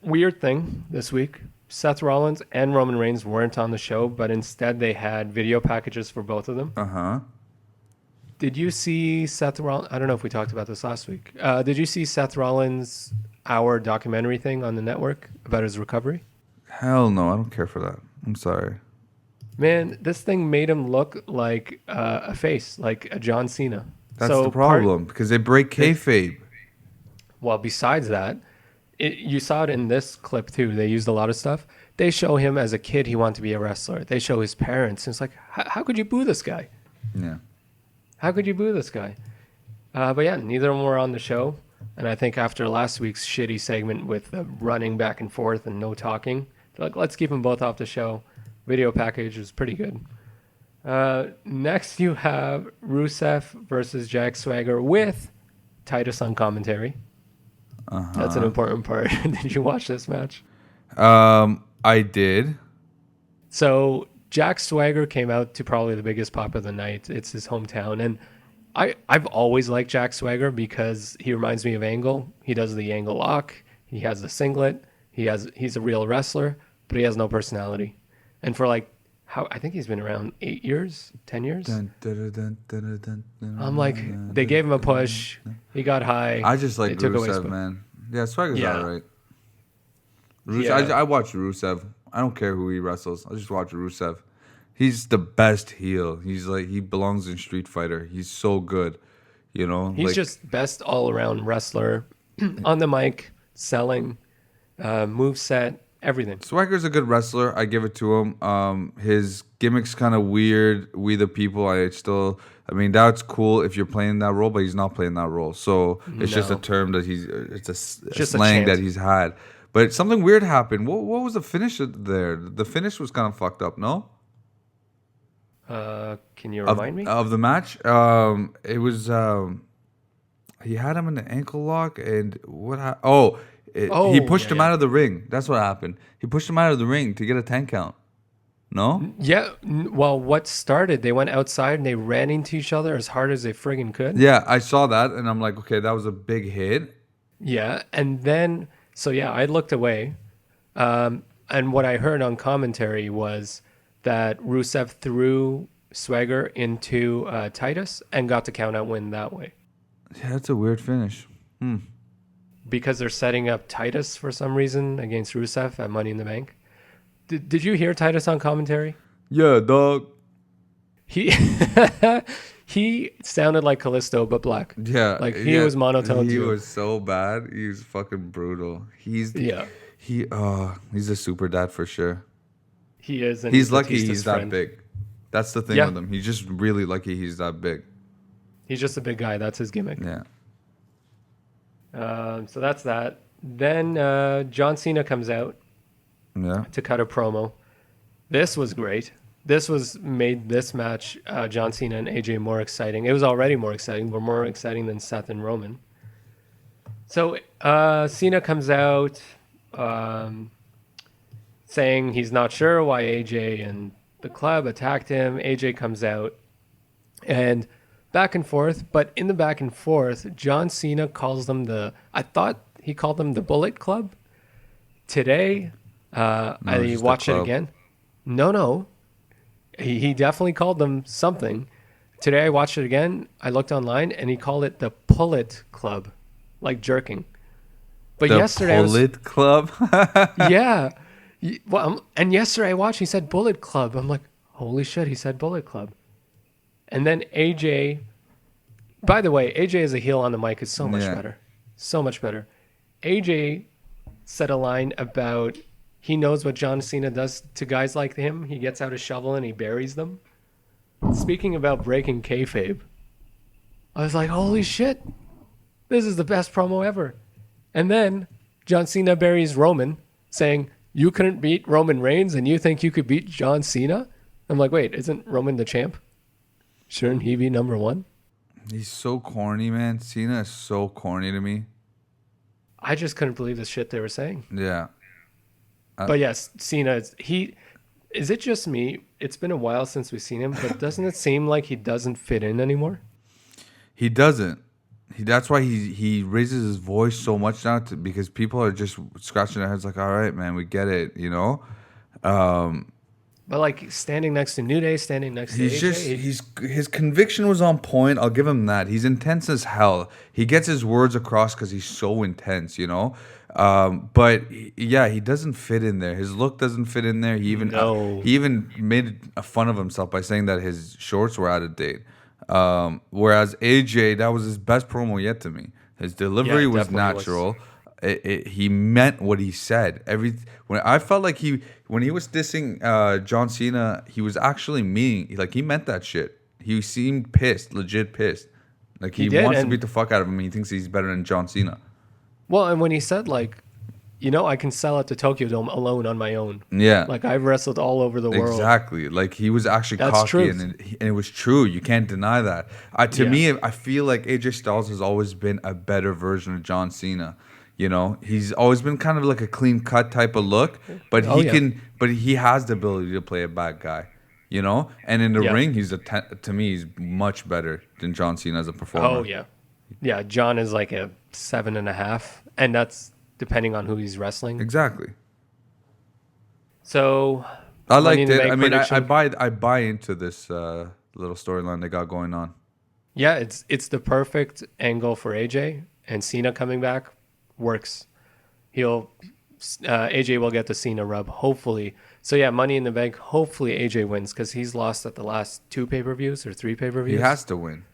weird thing this week. Seth Rollins and Roman Reigns weren't on the show, but instead they had video packages for both of them. Uh-huh. Did you see Seth Rollins? I don't know if we talked about this last week. Did you see Seth Rollins' hour documentary thing on the network about his recovery? Hell no, I don't care for that. I'm sorry. Man, this thing made him look like a face, like a John Cena. That's the problem, because they break kayfabe. Well, besides that, you saw it in this clip too. They used a lot of stuff. They show him as a kid, he wanted to be a wrestler. They show his parents. And it's like, how could you boo this guy? Yeah. How could you boo this guy? But yeah, neither of them were on the show. And I think after last week's shitty segment with the running back and forth and no talking, they're like, let's keep them both off the show. Video package was pretty good. Next, you have Rusev versus Jack Swagger with Titus on commentary. That's an important part. Did you watch this match? I did. So Jack Swagger came out to probably the biggest pop of the night. It's his hometown. And I've always liked Jack Swagger because he reminds me of Angle. He does the Angle lock. He has the singlet. He's a real wrestler, but he has no personality. And for like, I think he's been around 8 years, 10 years. I'm like, they gave him a push. He got high. I just like Rusev, man. Yeah, Swagger's all right. I watch Rusev. I don't care who he wrestles. I just watch Rusev. He's the best heel. He's like, he belongs in Street Fighter. He's so good, you know. He's just best all around wrestler, on the mic, selling, moveset, everything. Swagger's a good wrestler. I give it to him. His gimmick's kind of weird. We the People. I mean, that's cool if you're playing that role, but he's not playing that role. So it's just a term that it's a slang that he's had. But something weird happened. What was the finish there? The finish was kind of fucked up, no? Can you remind me? Of the match? It was, he had him in the ankle lock, and what happened? He pushed him out of the ring. That's what happened. He pushed him out of the ring to get a 10 count. No? Yeah. Well, what started? They went outside and they ran into each other as hard as they friggin' could. Yeah, I saw that, and I'm like, okay, that was a big hit. Yeah, and then, I looked away, and what I heard on commentary was that Rusev threw Swagger into Titus and got the count-out win that way. Yeah, that's a weird finish. Because they're setting up Titus for some reason against Rusev at Money in the Bank. Did you hear Titus on commentary? Yeah, dog. He sounded like Kalisto, but black. Yeah. Like, he was monotone, He too. was so bad. He was fucking brutal. He's a super dad for sure. He is. And he's lucky Batista's he's that friend. big. That's the thing with him. He's just really lucky he's that big. He's just a big guy. That's his gimmick. Yeah. So that's that. Then John Cena comes out to cut a promo. This was great. This made this match, John Cena and AJ, more exciting. It was already more exciting, but more exciting than Seth and Roman. So Cena comes out saying he's not sure why AJ and the club attacked him. AJ comes out and back and forth, but in the back and forth, John Cena calls them I thought he called them the Bullet Club. Today, I watched it again. No. He definitely called them something. Today I watched it again. I looked online and he called it the Pullet Club, like jerking. But yesterday Pullet Club? Yeah. Well, and yesterday I watched, he said Bullet Club. I'm like, holy shit, he said Bullet Club. And then AJ, by the way, AJ as a heel on the mic is so much better. So much better. AJ said a line about he knows what John Cena does to guys like him. He gets out a shovel and he buries them. Speaking about breaking kayfabe, I was like, holy shit, this is the best promo ever. And then John Cena buries Roman, saying, you couldn't beat Roman Reigns and you think you could beat John Cena? I'm like, wait, isn't Roman the champ? Shouldn't he be number one? He's so corny, man. Cena is so corny to me. I just couldn't believe the shit they were saying. Yeah. But yes, Cena, is it just me? It's been a while since we've seen him, but doesn't it seem like he doesn't fit in anymore? He doesn't. That's why he raises his voice so much now because people are just scratching their heads like, all right, man, we get it, you know. But like standing next to New Day, standing next to AJ, His conviction was on point. I'll give him that. He's intense as hell. He gets his words across because he's so intense, you know. But yeah, he doesn't fit in there. His look doesn't fit in there. He even made fun of himself by saying that his shorts were out of date. Whereas AJ, that was his best promo yet to me. His delivery was natural. He meant what he said. When I felt like when he was dissing John Cena, he was actually meaning, like, he meant that shit. He seemed pissed, legit pissed. Like he wants to beat the fuck out of him. He thinks he's better than John Cena. Well, and when he said like, I can sell at the Tokyo Dome alone on my own. Yeah. Like I've wrestled all over the world. Exactly. Like he was actually cocky and it was true. You can't deny that. To me, I feel like AJ Styles has always been a better version of John Cena. You know, he's always been kind of like a clean cut type of look, but he has the ability to play a bad guy, you know? And in the ring, to me, he's much better than John Cena as a performer. Oh, yeah. Yeah, John is like a 7.5, and that's depending on who he's wrestling. Exactly. So I liked it. I mean, I buy into this little storyline they got going on. Yeah, it's the perfect angle for AJ, and Cena coming back works. AJ will get the Cena rub, hopefully. So yeah, Money in the Bank. Hopefully AJ wins because he's lost at the last 2 pay-per-views or 3 pay-per-views. He has to win.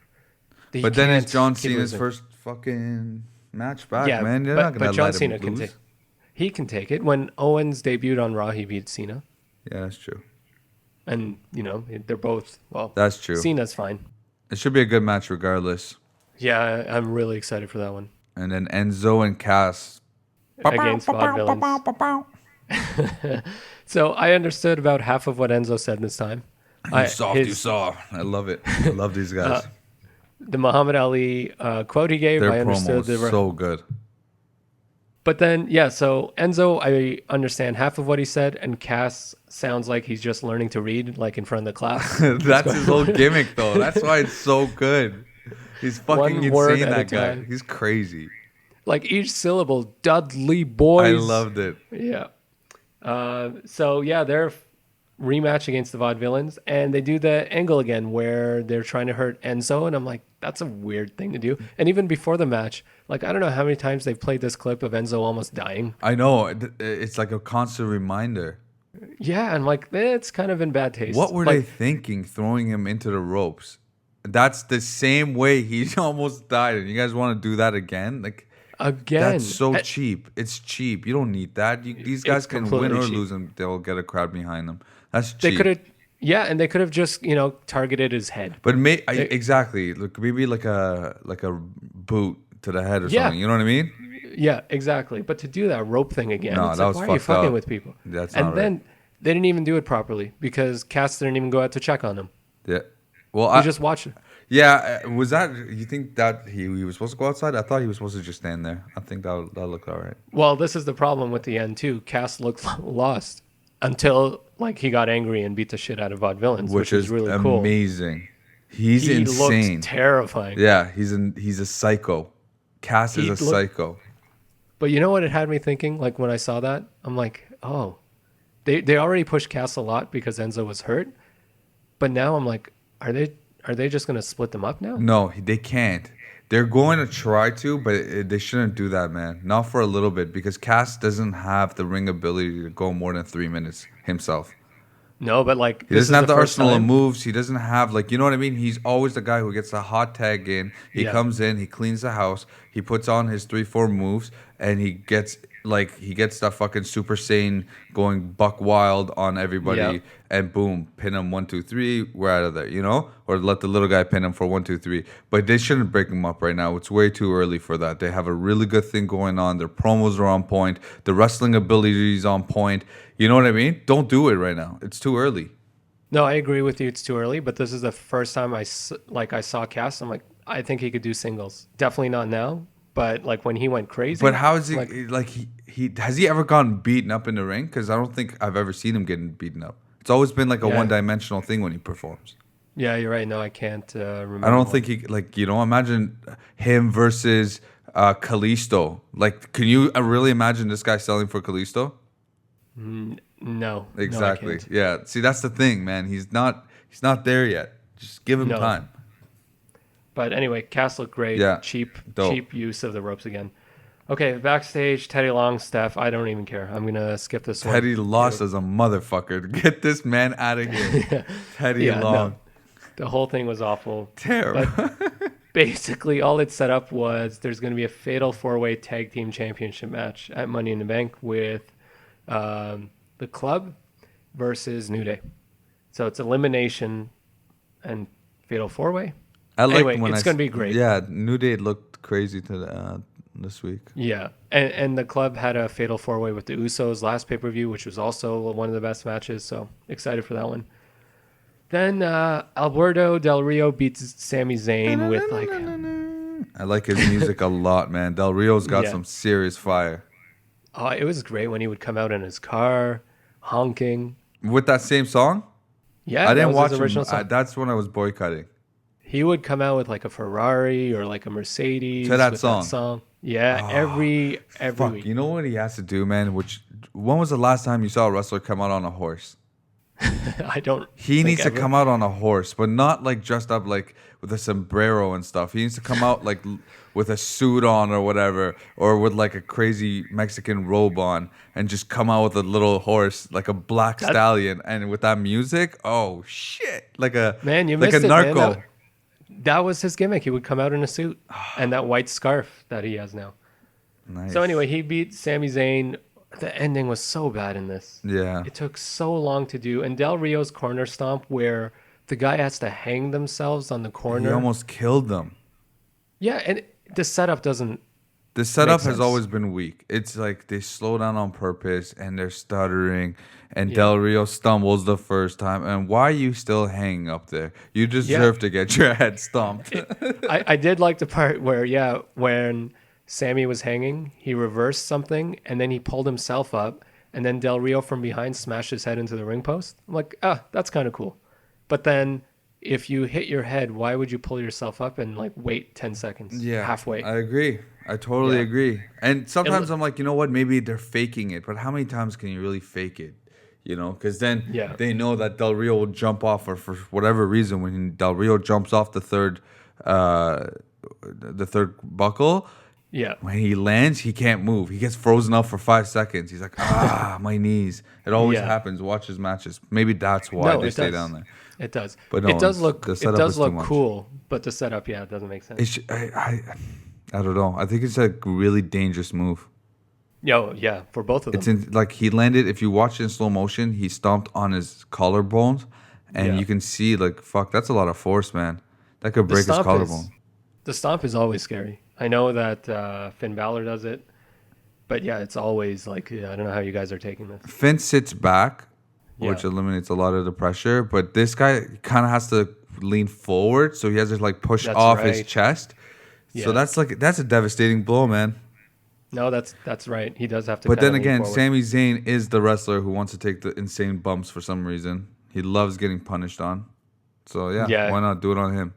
But then it's John Cena's first fucking match back, man. You're not gonna John let him Cena lose. He can take it. When Owens debuted on Raw, he beat Cena. Yeah, that's true. And they're both That's true. Cena's fine. It should be a good match regardless. Yeah, I'm really excited for that one. And then Enzo and Cass against Vaudevillains. So I understood about half of what Enzo said this time. You saw. I love it. I love these guys. The Muhammad Ali quote he gave, Their I understood. promo was so good. But then, so Enzo, I understand half of what he said, and Cass sounds like he's just learning to read, like in front of the class. That's his whole gimmick, though. That's why it's so good. He's fucking insane, that guy. He's crazy. Like each syllable, Dudley boys. I loved it. Yeah. They're rematch against the Vaudevillains, and they do the angle again where they're trying to hurt Enzo, and I'm like, that's a weird thing to do. And even before the match, like, I don't know how many times they've played this clip of Enzo almost dying. I know. It's like a constant reminder. Yeah, and like, it's kind of in bad taste. What were they thinking throwing him into the ropes? That's the same way he almost died, and you guys want to do that again? Like, again, that's so cheap. It's cheap. You don't need that. These guys can win or lose, and they'll get a crowd behind them. That's cheap. They could have, and they could have just targeted his head. But exactly, look, maybe like a boot to the head or something. You know what I mean? Yeah, exactly. But to do that rope thing again, no, that was why fucked are you fucking up with people? That's and not then right. They didn't even do it properly because Cass didn't even go out to check on him. Yeah. Well, I just watched it. Yeah, was that? You think that he was supposed to go outside? I thought he was supposed to just stand there. I think that looked all right. Well, this is the problem with the end too. Cass looked lost until he got angry and beat the shit out of Vaudevillains, which is really cool. Amazing. He's insane. He looks terrifying. Yeah, he's a psycho. Cass is a psycho. But you know what it had me thinking? Like when I saw that, I'm like, oh, they already pushed Cass a lot because Enzo was hurt, but now I'm like, are they just going to split them up now? No, they can't. They're going to try to, but they shouldn't do that, man. Not for a little bit, because Cass doesn't have the ring ability to go more than 3 minutes himself. No, but he doesn't have the arsenal of moves. He doesn't have you know what I mean? He's always the guy who gets a hot tag in. He comes in, he cleans the house, he puts on his 3-4 moves, and he gets that fucking Super Saiyan going buck wild on everybody, and boom, pin him 1, 2, 3. We're out of there, or let the little guy pin him for 1, 2, 3. But they shouldn't break him up right now. It's way too early for that. They have a really good thing going on. Their promos are on point. The wrestling ability is on point. You know what I mean? Don't do it right now. It's too early. No, I agree with you. It's too early. But this is the first time I saw Cass. I'm like, I think he could do singles. Definitely not now. But when he went crazy. But how is he has he ever gotten beaten up in the ring? Because I don't think I've ever seen him getting beaten up. It's always been a one-dimensional thing when he performs. Yeah, you're right. No, I can't remember. I don't one. think he imagine him versus Kalisto. Like, can you really imagine this guy selling for Kalisto? No, Exactly. No, I can't. Yeah. See, that's the thing, man. He's not there yet. Just give him No. time. But anyway, Cass looked great. Yeah, dope. Cheap use of the ropes again. Okay, backstage, Teddy Long, Steph. I don't even care. I'm gonna skip this one. Teddy lost as a motherfucker. Get this man out of here. Teddy Yeah, Long. no. The whole thing was awful. Terrible. But basically, all it set up was there's going to be a fatal four-way tag team championship match at Money in the Bank with the Club versus New Day. So it's elimination and fatal four-way. I like Anyway, when it's going to be great. Yeah, New Day looked crazy this week. Yeah, and the Club had a fatal four-way with the Usos last pay-per-view, which was also one of the best matches. So excited for that one. Then Alberto Del Rio beats Sami Zayn with like... I like his music a lot, man. Del Rio's got some serious fire. It was great when he would come out in his car, honking. With that same song? Yeah, I didn't watch his original song. That's when I was boycotting. He would come out with like a Ferrari or like a Mercedes To that with song. Yeah, every Fuck, week. you know what he has to do, man? When was the last time you saw a wrestler come out on a horse? I don't. He needs to come out on a horse, but not like dressed up like with a sombrero and stuff. He needs to come out like with a suit on or whatever, or with like a crazy Mexican robe on, and just come out with a little horse, like a black stallion, and with that music, oh shit, like a Man, you like missed a it, narco. man. That was his gimmick. He would come out in a suit and that white scarf that he has now. Nice. So anyway, he beat Sami Zayn. The ending was so bad in this. Yeah. It took so long to do. And Del Rio's corner stomp where the guy has to hang themselves on the corner. He almost killed them. Yeah, and the setup doesn't. The setup Makes has sense. always been weak. It's like they slow down on purpose and they're stuttering. And Del Rio stumbles the first time. And why are you still hanging up there? You deserve to get your head stomped. I did like the part where, when Sammy was hanging, he reversed something and then he pulled himself up. And then Del Rio from behind smashed his head into the ring post. I'm like, that's kind of cool. But then if you hit your head, why would you pull yourself up and like wait 10 seconds? Yeah, Halfway. I agree. I totally agree. And sometimes I'm like, you know what? Maybe they're faking it, but how many times can you really fake it? You know, because then they know that Del Rio will jump off, or for whatever reason, when Del Rio jumps off the third buckle, when he lands, he can't move. He gets frozen up for 5 seconds. He's like, my knees. It always happens. Watch his matches. Maybe that's why they stay down there. It does. But no, it does look. the It setup does is too look much. cool, but the setup, it doesn't make sense. I don't know. I think it's a really dangerous move. For both of them. It's in, like he landed. If you watch it in slow motion, he stomped on his collarbones, and you can see like fuck. That's a lot of force, man. That could break his collarbone. The stomp is always scary. I know that Finn Balor does it, but it's always like I don't know how you guys are taking this. Finn sits back, which eliminates a lot of the pressure, but this guy kind of has to lean forward, so he has to like push off his chest. So that's a devastating blow, man. No, that's right. He does have to. But then lean again, forward. Sami Zayn is the wrestler who wants to take the insane bumps for some reason. He loves getting punished on. So why not do it on him?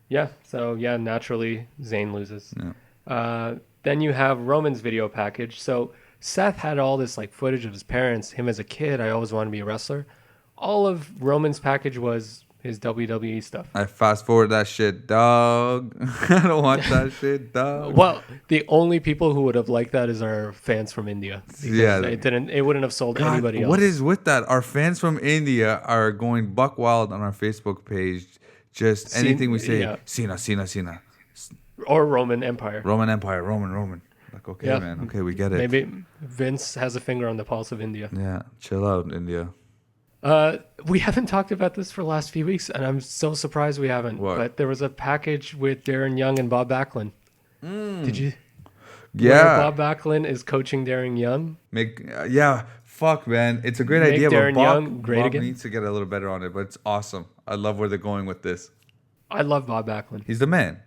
Yeah. So naturally Zayn loses. Yeah. Then you have Roman's video package. So Seth had all this like footage of his parents, him as a kid. I always wanted to be a wrestler. All of Roman's package was his WWE stuff. I fast forward that shit, dog. I don't watch that shit, dog. Well, the only people who would have liked that is our fans from India. It wouldn't have sold anybody else. What is with that? Our fans from India are going buck wild on our Facebook page. Just anything we say, Cena. Or Roman Empire. Roman Empire, Roman. Like, okay, man. Okay, we get it. Maybe Vince has a finger on the pulse of India. Yeah, chill out, India. We haven't talked about this for the last few weeks, and I'm so surprised we haven't. What? But there was a package with Darren Young and Bob Backlund. Did you? Yeah. Where Bob Backlund is coaching Darren Young. Fuck, man. It's a great Make idea, Darren but Young great Bob again. needs to get a little better on it, but it's awesome. I love where they're going with this. I love Bob Backlund. He's the man.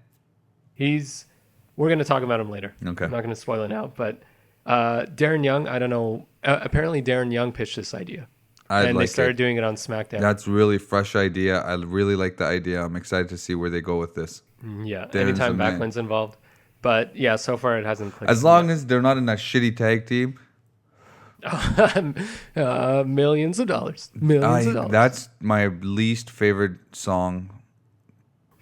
We're going to talk about him later. Okay. I'm not going to spoil it now, but Darren Young, I don't know. Apparently Darren Young pitched this idea. And they like started it. doing it on SmackDown. That's really fresh idea. I really like the idea. I'm excited to see where they go with this. Yeah, There's anytime a man. Backlund's involved. But yeah, so far it hasn't clicked. As long as they're not in that shitty tag team, millions of dollars. Millions of dollars. that's my least favorite song.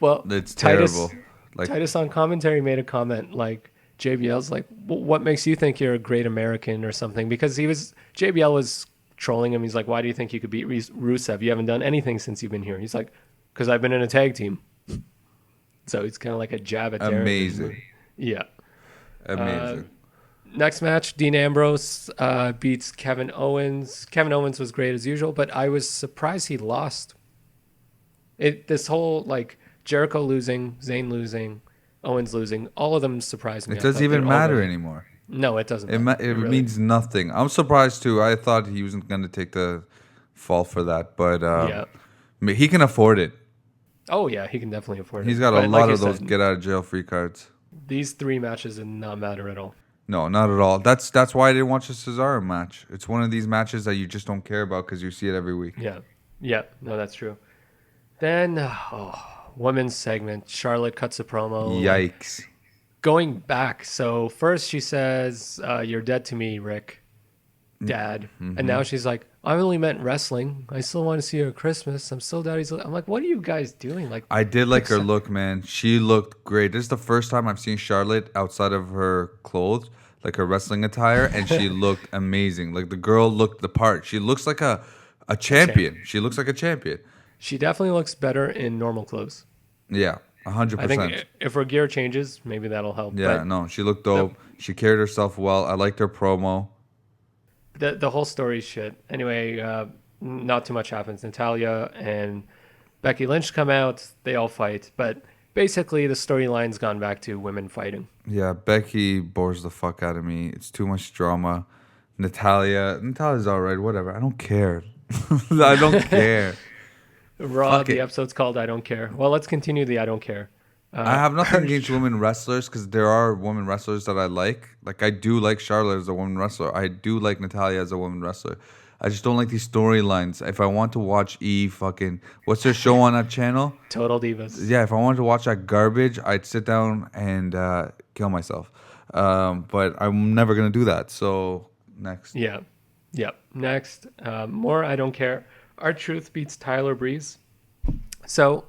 Well, It's Titus, terrible. Like, Titus on commentary made a comment like JBL's like, what makes you think you're a great American or something? Because JBL was trolling him. He's like, why do you think you could beat Rusev? You haven't done anything since you've been here. He's like, because I've been in a tag team. So it's kind of like a jab at Darren. amazing. Yeah. Amazing. Next match, Dean Ambrose beats Kevin Owens. Kevin Owens was great as usual, but I was surprised he lost. This whole like Jericho losing, Zayn losing, Owens losing, all of them surprised me. It doesn't even matter anymore. No, it doesn't. It really. means nothing. I'm surprised too. I thought he wasn't going to take the fall for that, but he can afford it. Oh yeah, he can definitely afford it. He's got a But lot like of you those said, get out of jail free cards. These 3 matches did not matter at all. No, not at all. That's why I didn't watch the Cesaro match. It's one of these matches that you just don't care about because you see it every week. Yeah. No, that's true. Then, women's segment. Charlotte cuts a promo. Yikes. Going back. So first she says, "You're dead to me, Rick, Dad," and now she's like, "I only meant wrestling. I still want to see her at Christmas. I'm still Daddy's." I'm like, what are you guys doing? Like, I did like her look, man. She looked great. This is the first time I've seen Charlotte outside of her clothes, like her wrestling attire, and she looked amazing. Like the girl looked the part. She looks like a champion. She looks like a champion. she definitely looks better in normal clothes. Yeah, 100%. I think if her gear changes, maybe that'll help. Yeah, But no, she looked dope. She carried herself well. I liked her promo. the whole story's shit. Anyway, not too much happens. Natalya and Becky Lynch come out. They all fight, but basically the storyline's gone back to women fighting. Yeah, Becky bores the fuck out of me. It's too much drama. Natalia's all right. Whatever. I don't care. I don't care. Raw, Fuck the it. episode's called I Don't Care. Well, let's continue the I Don't Care. I have nothing against women wrestlers because there are women wrestlers that I like. Like, I do like Charlotte as a woman wrestler. I do like Natalya as a woman wrestler. I just don't like these storylines. If I want to watch what's their show on that channel? Total Divas. Yeah, if I wanted to watch that garbage, I'd sit down and kill myself. But I'm never going to do that. So, next. Yeah. Yep. Next, more I Don't Care. R-Truth beats Tyler Breeze. So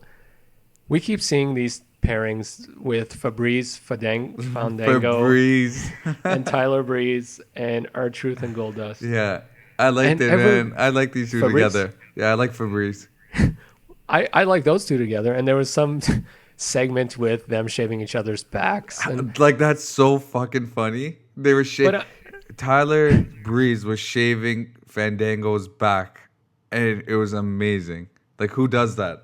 we keep seeing these pairings with Fandango Febreze. and Tyler Breeze and R-Truth and Goldust. Yeah. I like it, man. I like these two Febreze? together. Yeah, I like Febreze. I like those two together. And there was some segment with them shaving each other's backs. And, Like, that's so fucking funny. They were shaving. Tyler Breeze was shaving Fandango's back, and it was amazing. Like, who does that?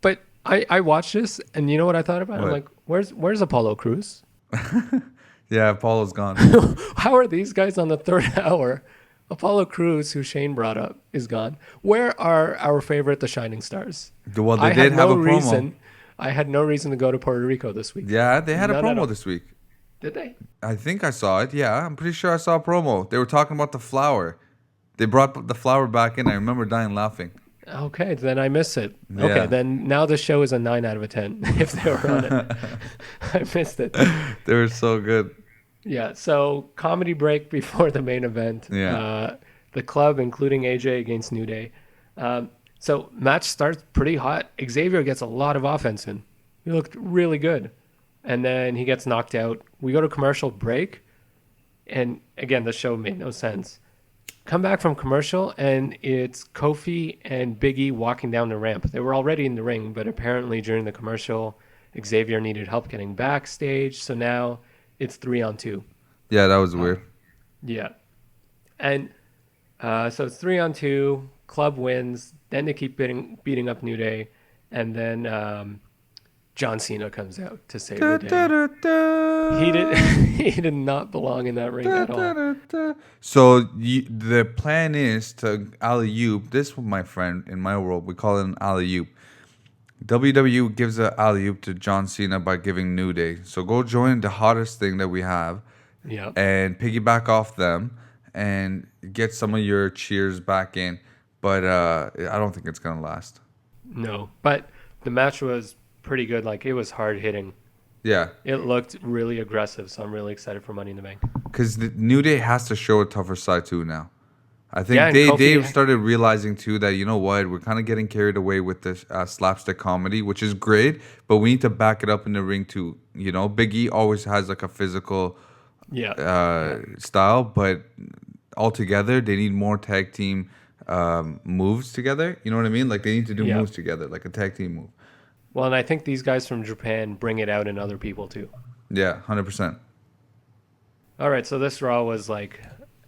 but I watched this, and you know what I thought about? What? I'm like, where's Apollo Crews? Yeah, Apollo's gone. How are these guys on the 3rd hour? Apollo Crews, who Shane brought up, is gone. Where are our favorite The Shining Stars? Well, they did have a promo. I had no reason to go to Puerto Rico this week. Yeah, they had a None at all. promo this week. Did they? I think I saw it. Yeah, I'm pretty sure I saw a promo. They were talking about the flower. They brought the flower back in. I remember dying laughing. Okay, then I missed it. Yeah. Okay, then now the show is a 9 out of a 10 if they were on it. I missed it. They were so good. Yeah, so comedy break before the main event. Yeah. The club, including AJ against New Day. So match starts pretty hot. Xavier gets a lot of offense in. He looked really good. And then he gets knocked out. We go to commercial break. And again, the show made no sense. Come back from commercial, and it's Kofi and Big E walking down the ramp. They were already in the ring, but apparently during the commercial, Xavier needed help getting backstage. So now it's 3-on-2. Yeah, that was weird. Yeah. And so it's 3-on-2. Club wins. Then they keep beating up New Day. And then John Cena comes out to save the day. He did not belong in that ring at all. So the plan is to alley-oop. This, my friend, in my world, we call it an alley-oop. WWE gives an alley-oop to John Cena by giving New Day. So go join the hottest thing that we have. Yeah. And piggyback off them and get some of your cheers back in. but I don't think it's gonna last. No, but the match was pretty good. Like, it was hard hitting. Yeah, It looked really aggressive, so I'm really excited for Money in the Bank. because the New Day has to show a tougher side too now. I think Yeah, and they've Kofi- started realizing too that, you know what, we're kind of getting carried away with this slapstick comedy, which is great, but we need to back it up in the ring too. You know, Big E always has like a physical Yeah. style, but altogether they need more tag team moves together. You know what I mean? Like they need to do Yeah. moves together, like a tag team move. Well, and I think these guys from Japan bring it out in other people too. Yeah, 100%. All right, so this Raw was like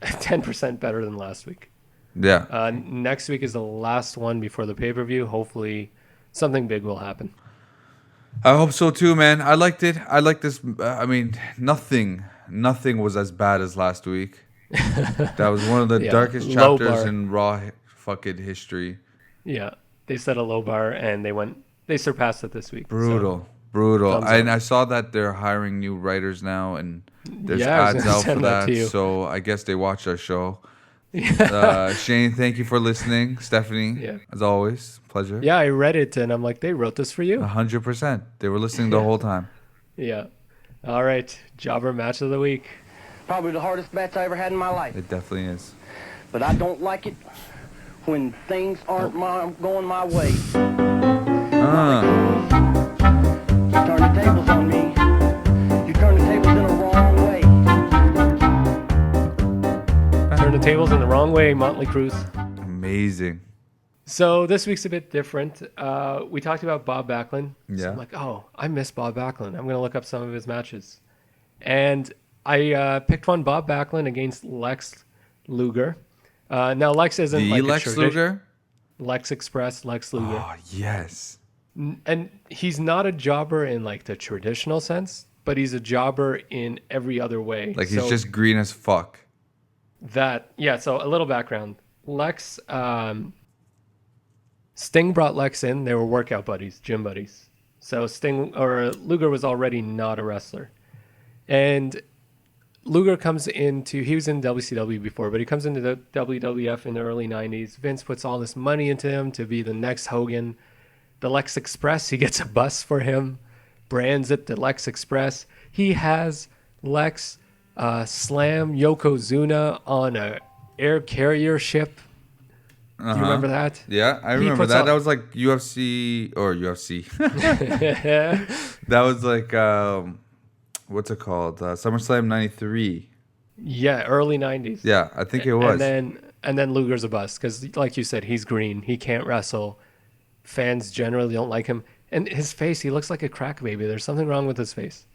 10% better than last week. Yeah. Next week is the last one before the pay-per-view. Hopefully something big will happen. I hope so too, man. I liked it. I like this. I mean, nothing was as bad as last week. That was one of the Yeah, darkest low chapters bar. in Raw fucking history. Yeah, they set a low bar and they surpassed it this week. So, Brutal. thumbs And up. I saw that they're hiring new writers now, and there's Yeah, I was ads gonna out for send that that. to you. So I guess they watched our show. Shane, thank you for listening. Stephanie, Yeah. as always, pleasure. yeah, I read it and I'm like, they wrote this for you. 100%. They were listening the whole time. Yeah. All right, Jobber match of the week. Probably the hardest match I ever had in my life. It definitely is. But I don't like it when things aren't going my way. You turn the tables on me. You turn the tables in the wrong way. Turn the tables in the wrong way, Motley Cruz. Amazing. So this week's a bit different. We talked about Bob Backlund. So Yeah. I'm like, oh, I miss Bob Backlund. I'm going to look up some of his matches. And I picked one, Bob Backlund against Lex Lugar. Now, Lex isn't The like Lex Lugar? Lex Express, Lex Lugar. Oh, yes. And he's not a jobber in like the traditional sense, but he's a jobber in every other way. Like he's So just green as fuck. so a little background. Lex, Sting brought Lex in. They were workout buddies, gym buddies. So Lugar was already not a wrestler. And Lugar comes he was in WCW before, but he comes into the WWF in the early 90s. Vince puts all this money into him to be the next Hogan. The Lex Express, he gets a bus for him, brands it the Lex Express. He has Lex slam Yokozuna on a air carrier ship. Do you remember that? Yeah, I remember puts that. on- That was like UFC or UFC. That was like what's it called? SummerSlam '93. Yeah, early 90s. Yeah, I think it was. And then Luger's a bust because, like you said, he's green. He can't wrestle. Fans generally don't like him. And his face, he looks like a crack baby. There's something wrong with his face.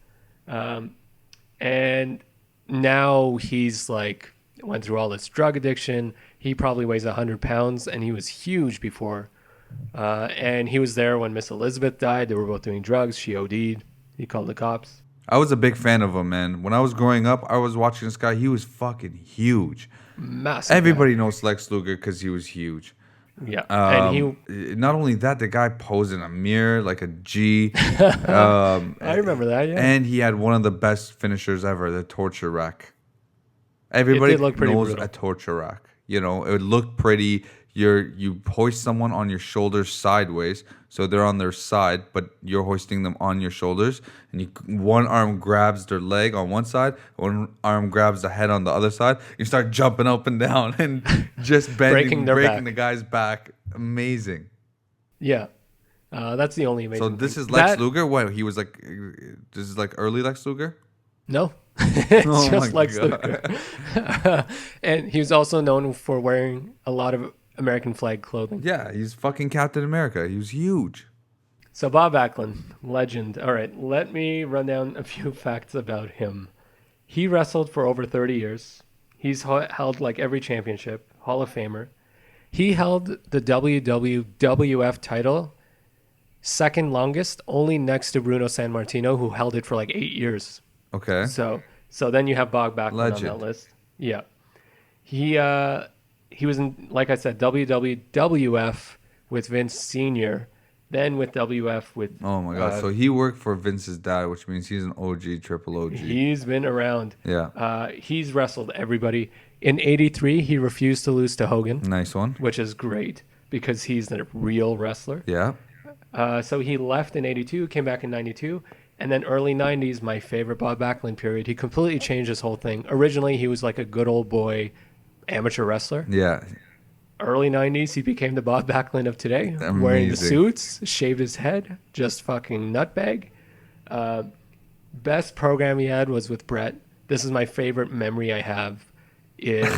And now he's like went through all this drug addiction. He probably weighs 100 pounds, and he was huge before. And he was there when Miss Elizabeth died. They were both doing drugs. She OD'd. He called the cops. I was a big fan of him, man. When I was growing up, I was watching this guy. He was fucking huge. Massive. guy. Everybody knows Lex Luger because he was huge. Yeah. And Not only that, the guy posed in a mirror like a G. I remember that, yeah. And he had one of the best finishers ever, the torture rack. Everybody look pretty knows brutal. a torture rack. You know, it would look pretty. You hoist someone on your shoulders sideways, so they're on their side, but you're hoisting them on your shoulders, and one arm grabs their leg on one side, one arm grabs the head on the other side. You start jumping up and down and just breaking back. the guy's back. Amazing. Yeah. That's the only amazing So this thing. is Lex Luger. What he was like? This is like early Lex Luger. No. It's Oh just my Lex God. Luger. And he was also known for wearing a lot of American flag clothing. Yeah, he's fucking Captain America. He was huge. So Bob Backlund, legend. All right, let me run down a few facts about him. He wrestled for over 30 years. He's held like every championship, Hall of Famer. He held the WWF title second longest, only next to Bruno Sammartino, who held it for like 8 years. Okay. So then you have Bob Backlund on Legend. that list. Yeah. He was in, like I said, WWF with Vince Sr. Then with WF, with Oh my god! So he worked for Vince's dad, which means he's an OG, triple OG. he's been around. Yeah. He's wrestled everybody. In '83, he refused to lose to Hogan, Nice one. which is great because he's a real wrestler. Yeah. So he left in '82, came back in '92, and then early '90s, my favorite Bob Backlund period. He completely changed his whole thing. Originally, he was like a good old boy amateur wrestler. Yeah. Early '90s, he became the Bob Backlund of today, wearing the Amazing. suits, shaved his head, just fucking nutbag. Best program he had was with Brett. This is my favorite memory I have. Is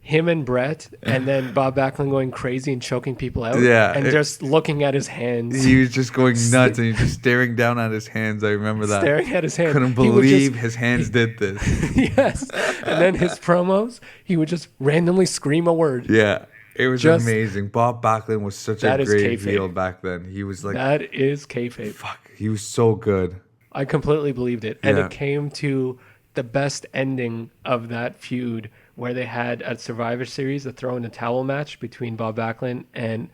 him and Brett, and then Bob Backlund going crazy and choking people out. Yeah, and just looking at his hands, He was just going nuts and he's just staring down at his hands. I remember that. staring at his hands. Couldn't He would believe just- his hands did this. Yes, and then his promos, he would just randomly scream a word. Yeah. It was Just- amazing. Bob Backlund was such a That is great kayfabe. heel back then. He was like, That is kayfabe. fuck, he was so good. I completely believed it. And Yeah. it came to the best ending of that feud where they had at Survivor Series a throw in the towel match between Bob Backlund and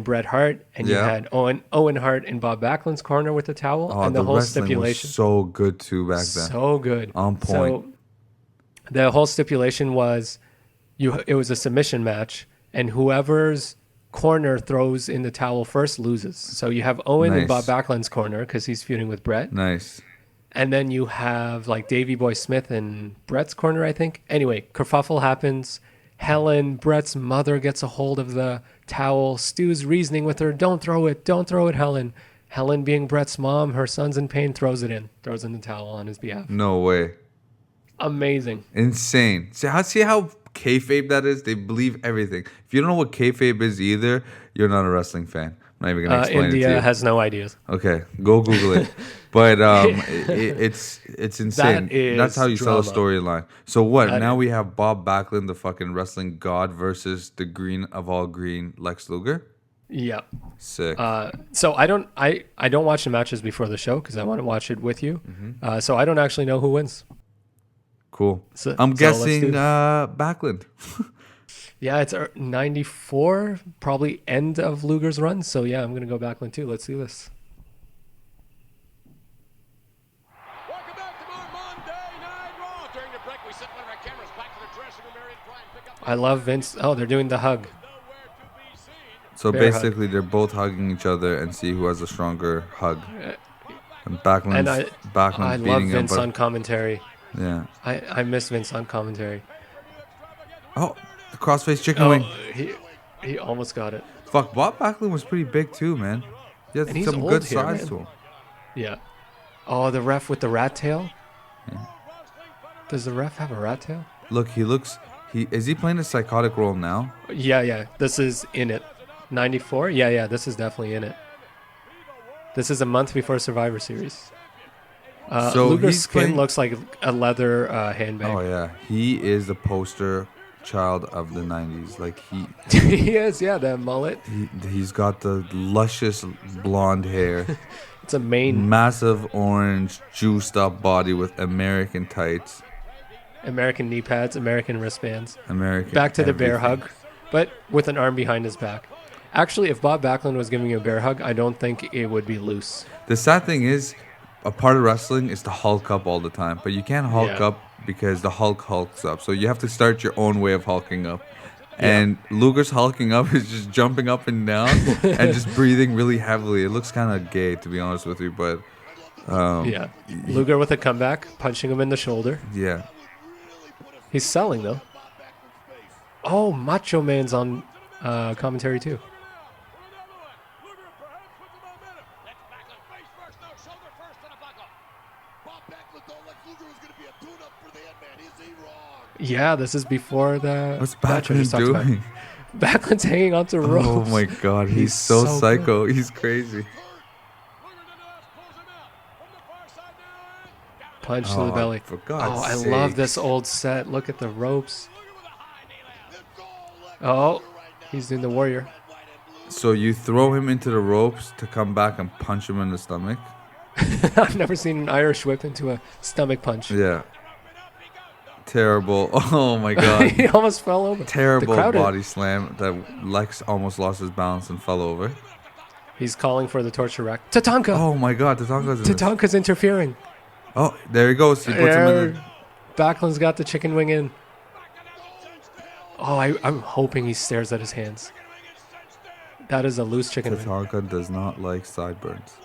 Bret Hart. And you Yeah. had Owen Hart in Bob Backlund's corner with the towel. Oh, and the whole wrestling stipulation. was so good too back then. So good. On point. So the whole stipulation was it was a submission match, and whoever's corner throws in the towel first loses. So you have Owen in Bob Nice. Backlund's corner because he's feuding with Brett. Nice. And then you have like Davey Boy Smith in Brett's corner, I think. Anyway, kerfuffle happens. Helen, Brett's mother, gets a hold of the towel. Stu's reasoning with her, don't throw it, Helen. Helen, being Brett's mom, her son's in pain, throws in the towel on his behalf. No way. Amazing. Insane. See how kayfabe that is? They believe everything. If you don't know what kayfabe is either, you're not a wrestling fan. I'm not even going to explain it to India you. has no ideas. Okay, go Google it. But it's insane. That That's how you is sell a drama. storyline. So what? That Now is- we have Bob Backlund, the fucking wrestling god, versus the green of all green Lex Luger. Yeah. Sick. So I don't watch the matches before the show because I want to watch it with you. Mm-hmm. So I don't actually know who wins. Cool. so- I'm so let's guessing do it. Backlund. Yeah, it's 94, probably end of Luger's run. So yeah, I'm gonna go Backlund too. Let's do this. Welcome back to our Monday Night Raw. During the break, we sent one of our cameras back to the dressing room area to try and pick up I love Vince. Oh, they're doing the hug. nowhere to be seen. So Bear basically, they're both hugging each other and see who has a stronger hug. And Backlund's, And I Backlund's love beating him. Vince But, on commentary. yeah. I miss Vince on commentary. Oh, the crossface chicken Oh, wing. he almost got it. Fuck, Bob Backlund was pretty big too, man. He has And he's some old good here, size man. to him. Yeah. Oh, the ref with the rat tail. Does the ref have a rat tail? Look, is he playing a psychotic role now? Yeah. This is in it. 94? Yeah. This is definitely in it. This is a month before Survivor Series. So Luger's he's skin playing- looks like a leather handbag. Oh yeah, he is the poster child of the 90s. Like He is, yeah, that mullet. he's got the luscious blonde hair, It's a main massive orange juiced up body with American tights, American knee pads, American wristbands. American. Back to the bear everything. hug, but with an arm behind his back. Actually, if Bob Backlund was giving you a bear hug, I don't think it would be loose. The sad thing is, a part of wrestling is to hulk up all the time, but you can't hulk Yeah. up because the Hulk hulks up. So you have to start your own way of hulking up. And Luger's hulking up is just jumping up and down and just breathing really heavily. It looks kind of gay, to be honest with you, but Yeah. Luger with a comeback, punching him in the shoulder. yeah. He's selling, though. Oh, Macho Man's on commentary, too. That's Backlund face first, no, shoulder first to the buckle. Bob Backlund thought Lex Luger was going to be a tune-up for the Ant-Man. Is he wrong? Yeah, this is before the What's match I just Backlund talked about. doing? Backlund's hanging onto ropes. Oh my god, he's so so psycho. He's crazy. Luger to the nose, pulls him out. From the far side now, down. Punch to Oh, the belly. for God's Oh, I love sakes. this old set. Look at the ropes. Luger with a high knee left. Let's go, Lex Oh, Luger right now. he's doing the warrior. Red, white, and blue. So you throw him into the ropes to come back and punch him in the stomach? I've never seen an Irish whip into a stomach punch. Yeah. Terrible. Oh my god. He almost fell over. Terrible The crowd body slam that Lex almost lost his balance and fell over. He's calling for the torture rack. Tatanka! Oh my God, Tatanka's in this. Tatanka's interfering. Oh, there he goes. He puts him in the... Backlund's got the chicken wing in. Oh, I'm hoping he stares at his hands. That is a loose chicken wing. Tatanka does not like sideburns.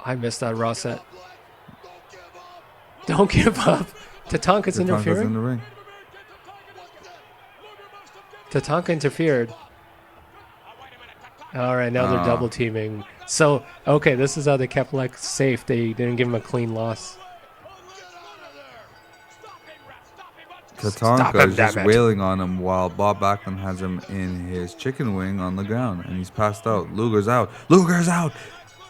I missed that Raw set. Don't give up. Tatanka's Tatanka's interfering. in the ring. Tatanka interfered. All right, now they're double teaming. So, okay, this is how they kept Lex safe. They didn't give him a clean loss. Stop Tatanka him, is just damn it. wailing on him while Bob Backlund has him in his chicken wing on the ground, and he's passed out. Luger's out. Luger's out.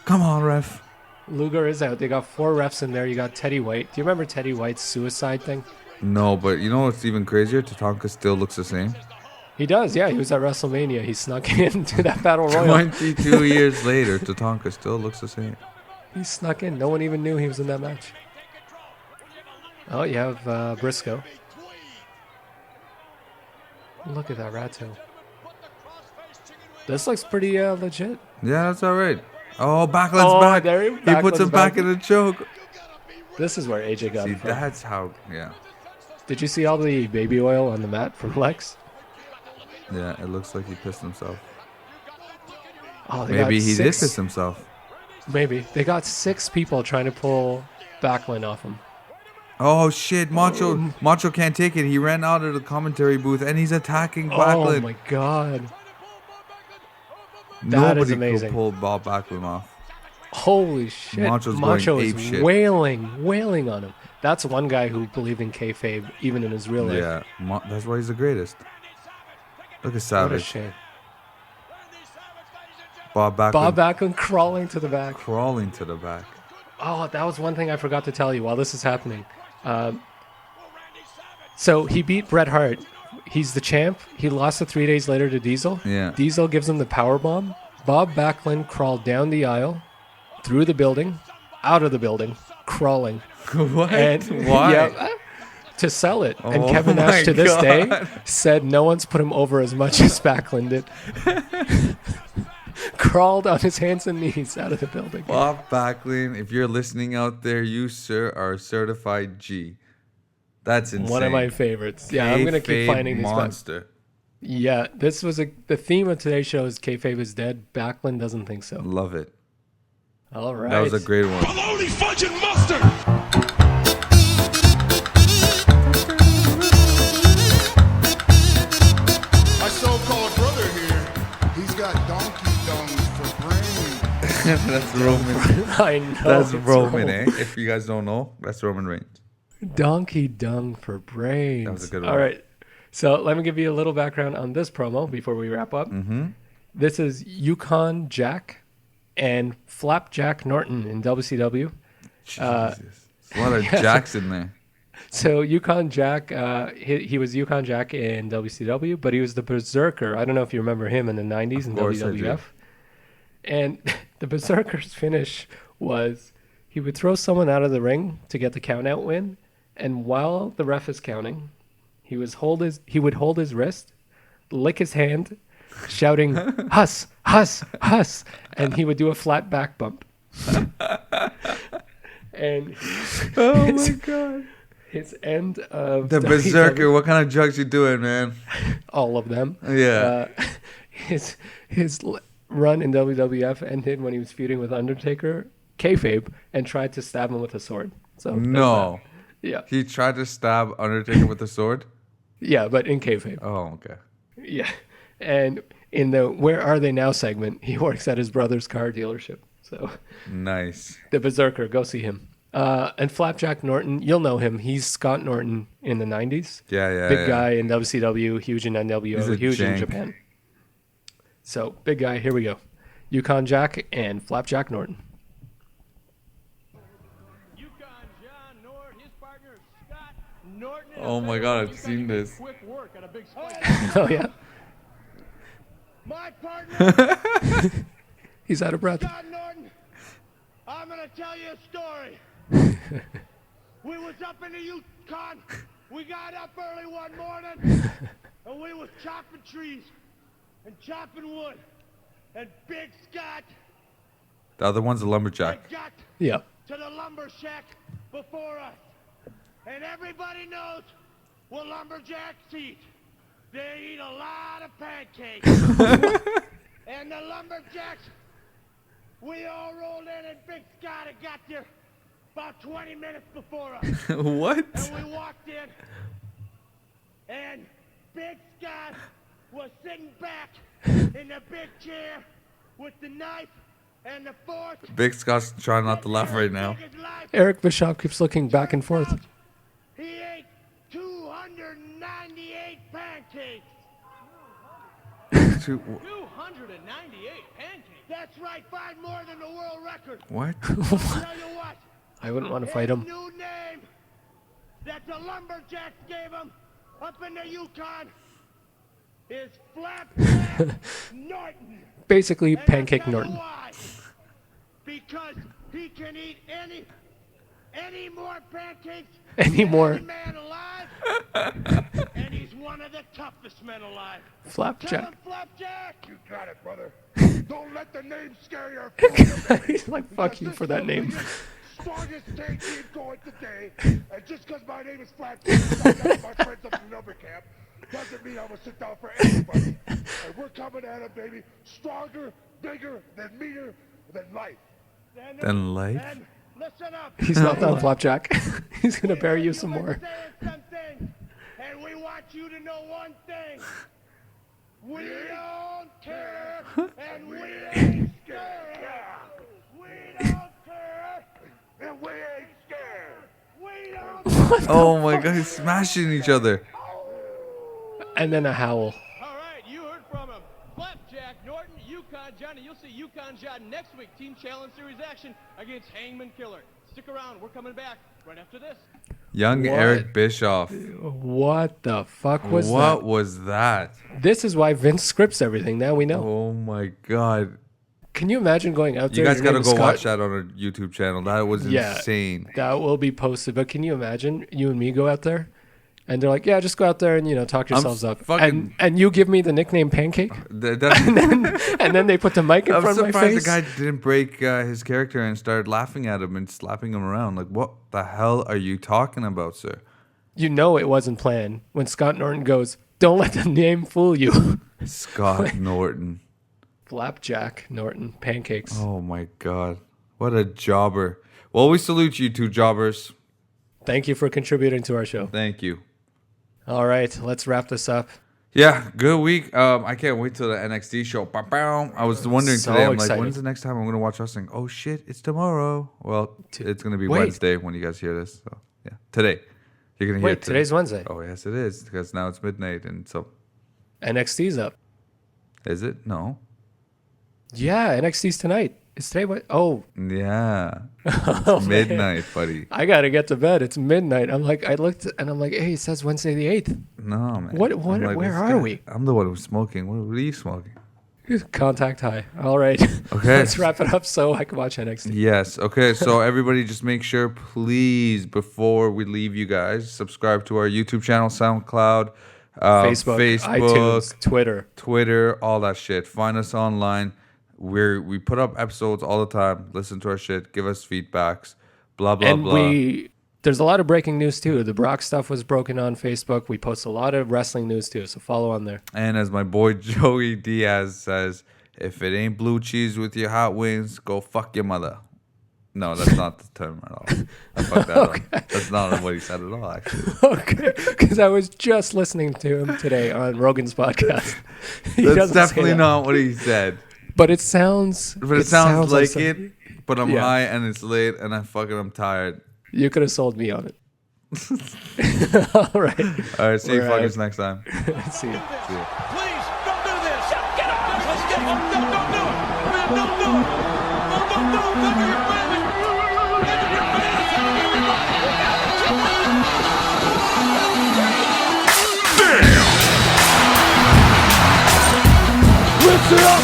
Come on, ref. Lugar is out. They got 4 refs in there. You got Teddy White. Do you remember Teddy White's suicide thing? No, but you know what's even crazier? Tatanka still looks the same. He does, yeah. He was at WrestleMania. He snuck into that battle royal. 22 years later, Tatanka still looks the same. He snuck in. No one even knew he was in that match. Oh, you have Briscoe. Look at that rat tail. This looks pretty legit. Yeah, that's all right. Oh, Backlund's back. There He puts him back in the choke. This is where AJ got See, it from. that's how, yeah. Did you see all the baby oil on the mat from Lex? Yeah, it looks like he pissed himself. Oh, they Maybe got he did 6 piss himself. Maybe. They got 6 people trying to pull Backlund off him. Oh, shit. Macho can't take it. He ran out of the commentary booth, and he's attacking Backlund. Oh, my God. That Nobody is amazing. could pull Bob Backlund off. Holy shit. Macho's Macho going is apeshit. wailing on him. That's one guy who believed in kayfabe, even in his real life. Yeah, that's why he's the greatest. Look at What a Savage. shame. Bob Backlund Bob Backlund crawling to the back. crawling to the back. Oh, that was one thing I forgot to tell you while this is happening. So he beat Bret Hart. He's the champ. He lost it 3 days later to Diesel. Yeah. Diesel gives him the power bomb. Bob Backlund crawled down the aisle, through the building, out of the building, crawling. What? And Why? yeah, to sell it. And Oh Kevin my Nash to this day God. said no one's put him over as much as Backlund did. Crawled on his hands and knees out of the building. Bob Backlund, if you're listening out there, you, sir, are a certified G. That's insane. One of my favorites. Yeah, I'm gonna keep Kayfabe finding these. monster. Yeah, this was the theme of today's show is kayfabe is dead. Backlund doesn't think so. Love it. All right. That was a great one. Bologna fudge and mustard! My so-called brother here, he's got donkey dung for brains. That's Roman. I know. That's it's Roman, eh? If you guys don't know, that's Roman Reigns. Donkey dung for brains. That was a good All one. right. So let me give you a little background on this promo before we wrap up. Mm-hmm. This is Yukon Jack and Flapjack Norton in WCW. Jesus. A lot of Jacks in there. So Yukon Jack, he was Yukon Jack in WCW, but he was the Berserker. I don't know if you remember him in the 90s in course I do. WWF. And the Berserker's finish was he would throw someone out of the ring to get the count-out win, and while the ref is counting, he would hold his wrist, lick his hand, shouting, "Huss, huss, huss," and he would do a flat back bump. And Oh my God. his end of The WCW Berserker, what kind of drugs you doing, man? all of them. Yeah. His run in WWF ended when he was feuding with Undertaker, kayfabe, and tried to stab him with a sword. So there's No. that. Yeah, He tried to stab Undertaker with a sword? yeah, but in kayfabe. Oh, okay. Yeah, and in the "Where Are They Now" segment, he works at his brother's car dealership. So Nice. the Berserker, go see him. And Flapjack Norton, you'll know him. He's Scott Norton in the 90s. Yeah. Big guy in WCW, huge in He's NWO, a huge in jank. Japan. So, big guy, here we go. Yukon Jack and Flapjack Norton. Yukon John Nord, his partner Scott Norton. Oh my God, I've seen this. Quick work on a big spike. Oh, yeah? My partner, He's out of breath. Scott Norton, I'm gonna tell you a story. We was up in the Yukon. We got up early one morning, and we was chopping trees and chopping wood. and Big Scott The other one's a lumberjack. had got Yeah. to the lumber shack before us. And everybody knows what lumberjacks eat. They eat a lot of pancakes. And the lumberjacks, we all rolled in and Big Scott had got there about 20 minutes before us. What? And we walked in, and Big Scott was sitting back in the big chair with the knife and the fork. Big Scott's trying not to laugh right now. Eric Bischoff keeps looking back and forth. He ate 298 pancakes. 298 pancakes. That's right, 5 more than the world record. What? Tell you what, I wouldn't want to fight him. his new name that the lumberjacks gave him up in the Yukon is Flapjack Norton. Basically, And Pancake I'll tell you Norton. why. Because he can eat any more pancakes Any than more. any man alive. And he's one of the toughest men alive. Tell Flapjack. him, Flapjack. You got it, brother. Don't let the name scare your phone. He's like, fuck you for that name. Strongest tag team going today. And just because my name is Flapjack, I got my friends up in the number camp, doesn't mean I'm going to sit down for anybody. And we're coming at it, baby. Stronger, bigger, than meaner, than life. Then life? And listen up. He's not done, Flapjack. He's going to bury you some more. And we want you to know one thing. We don't care, and we ain't scared. We don't care, and we ain't scared. We don't. Oh my god, he's smashing each other. And then a howl. All right, you heard from him. Flapjack Norton, Yukon Johnny. You'll see Yukon John next week. Team Challenge Series action against Hangman Killer. Stick around. We're coming back right after this. Young What? Eric Bischoff. What the fuck was What that? was that? This is why Vince scripts everything. Now we know. Oh my god. Can you imagine going out You there? guys your gotta name go is Scott? watch that on our YouTube channel. That was Yeah. insane. That will be posted. But can you imagine you and me go out there, and they're like, "Yeah, just go out there and talk yourselves up." fucking- And you give me the nickname Pancake, That- and then they put the mic in I'm front of my surprised face. the guy didn't break his character and started laughing at him and slapping him around. Like, what the hell are you talking about, sir? You know it wasn't planned when Scott Norton goes, "Don't let the name fool you." Scott Norton. Flapjack Norton, Pancakes. Oh my god. What a jobber. Well, we salute you two jobbers. Thank you for contributing to our show. Thank you. All right, let's wrap this up. Yeah, good week. I can't wait till the NXT show. Bow, bow. I was wondering So today, I'm excited. like, when's the next time I'm going to watch wrestling? Oh shit, it's tomorrow. Well, it's going to be Wait. Wednesday when you guys hear this. So, yeah, today. You're going to hear Wait, it today. today's Wednesday. Oh, yes, it is, because now it's midnight. And so, NXT's up. is it? No. Yeah, NXT's tonight. Is today what? Oh, Yeah. oh, man. Midnight, buddy. I gotta get to bed. It's midnight. I'm like, I looked and I'm like, hey, it says Wednesday the 8th. No, man. What- I'm where this are we? I'm the one who's smoking. What are you smoking? Contact high. All right. Okay. Let's wrap it up so I can watch NXT. Yes. Okay. So everybody, just make sure, please, before we leave you guys, subscribe to our YouTube channel, SoundCloud, Facebook, iTunes, Twitter. Twitter, all that shit. Find us online. We put up episodes all the time. Listen to our shit. Give us feedbacks. Blah blah And blah. there's a lot of breaking news too. The Brock stuff was broken on Facebook. We post a lot of wrestling news too, so follow on there. And as my boy Joey Diaz says, if it ain't blue cheese with your hot wings, go fuck your mother. No, that's not the term at all. I fucked that up. That's not what he said at all, actually. Okay, because I was just listening to him today on Rogan's podcast. He That's doesn't say definitely that. not what he said. But it sounds. But it sounds like some- it. But I'm Yeah. high and it's late and I'm tired. You could have sold me on it. All right. All right, see you We're fuckers out. next time. See you. Please, don't do this. Get up. Let's get up. Don't do it. Man, don't do it. Don't do it. Cover your family. Cover your Listen up!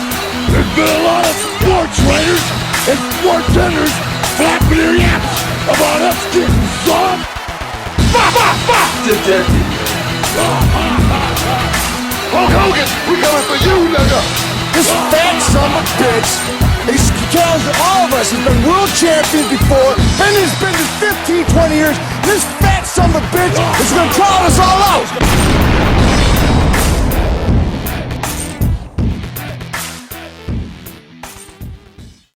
There's been a lot of sports writers and sports editors flapping their yaps about us getting some. Hulk Hogan, we coming for you, nigga! This fat son of a us. He's challenged all of us. He's been world champion before. Been in his business 15, 20 years. This fat son of a bitch is gonna crowd us all out.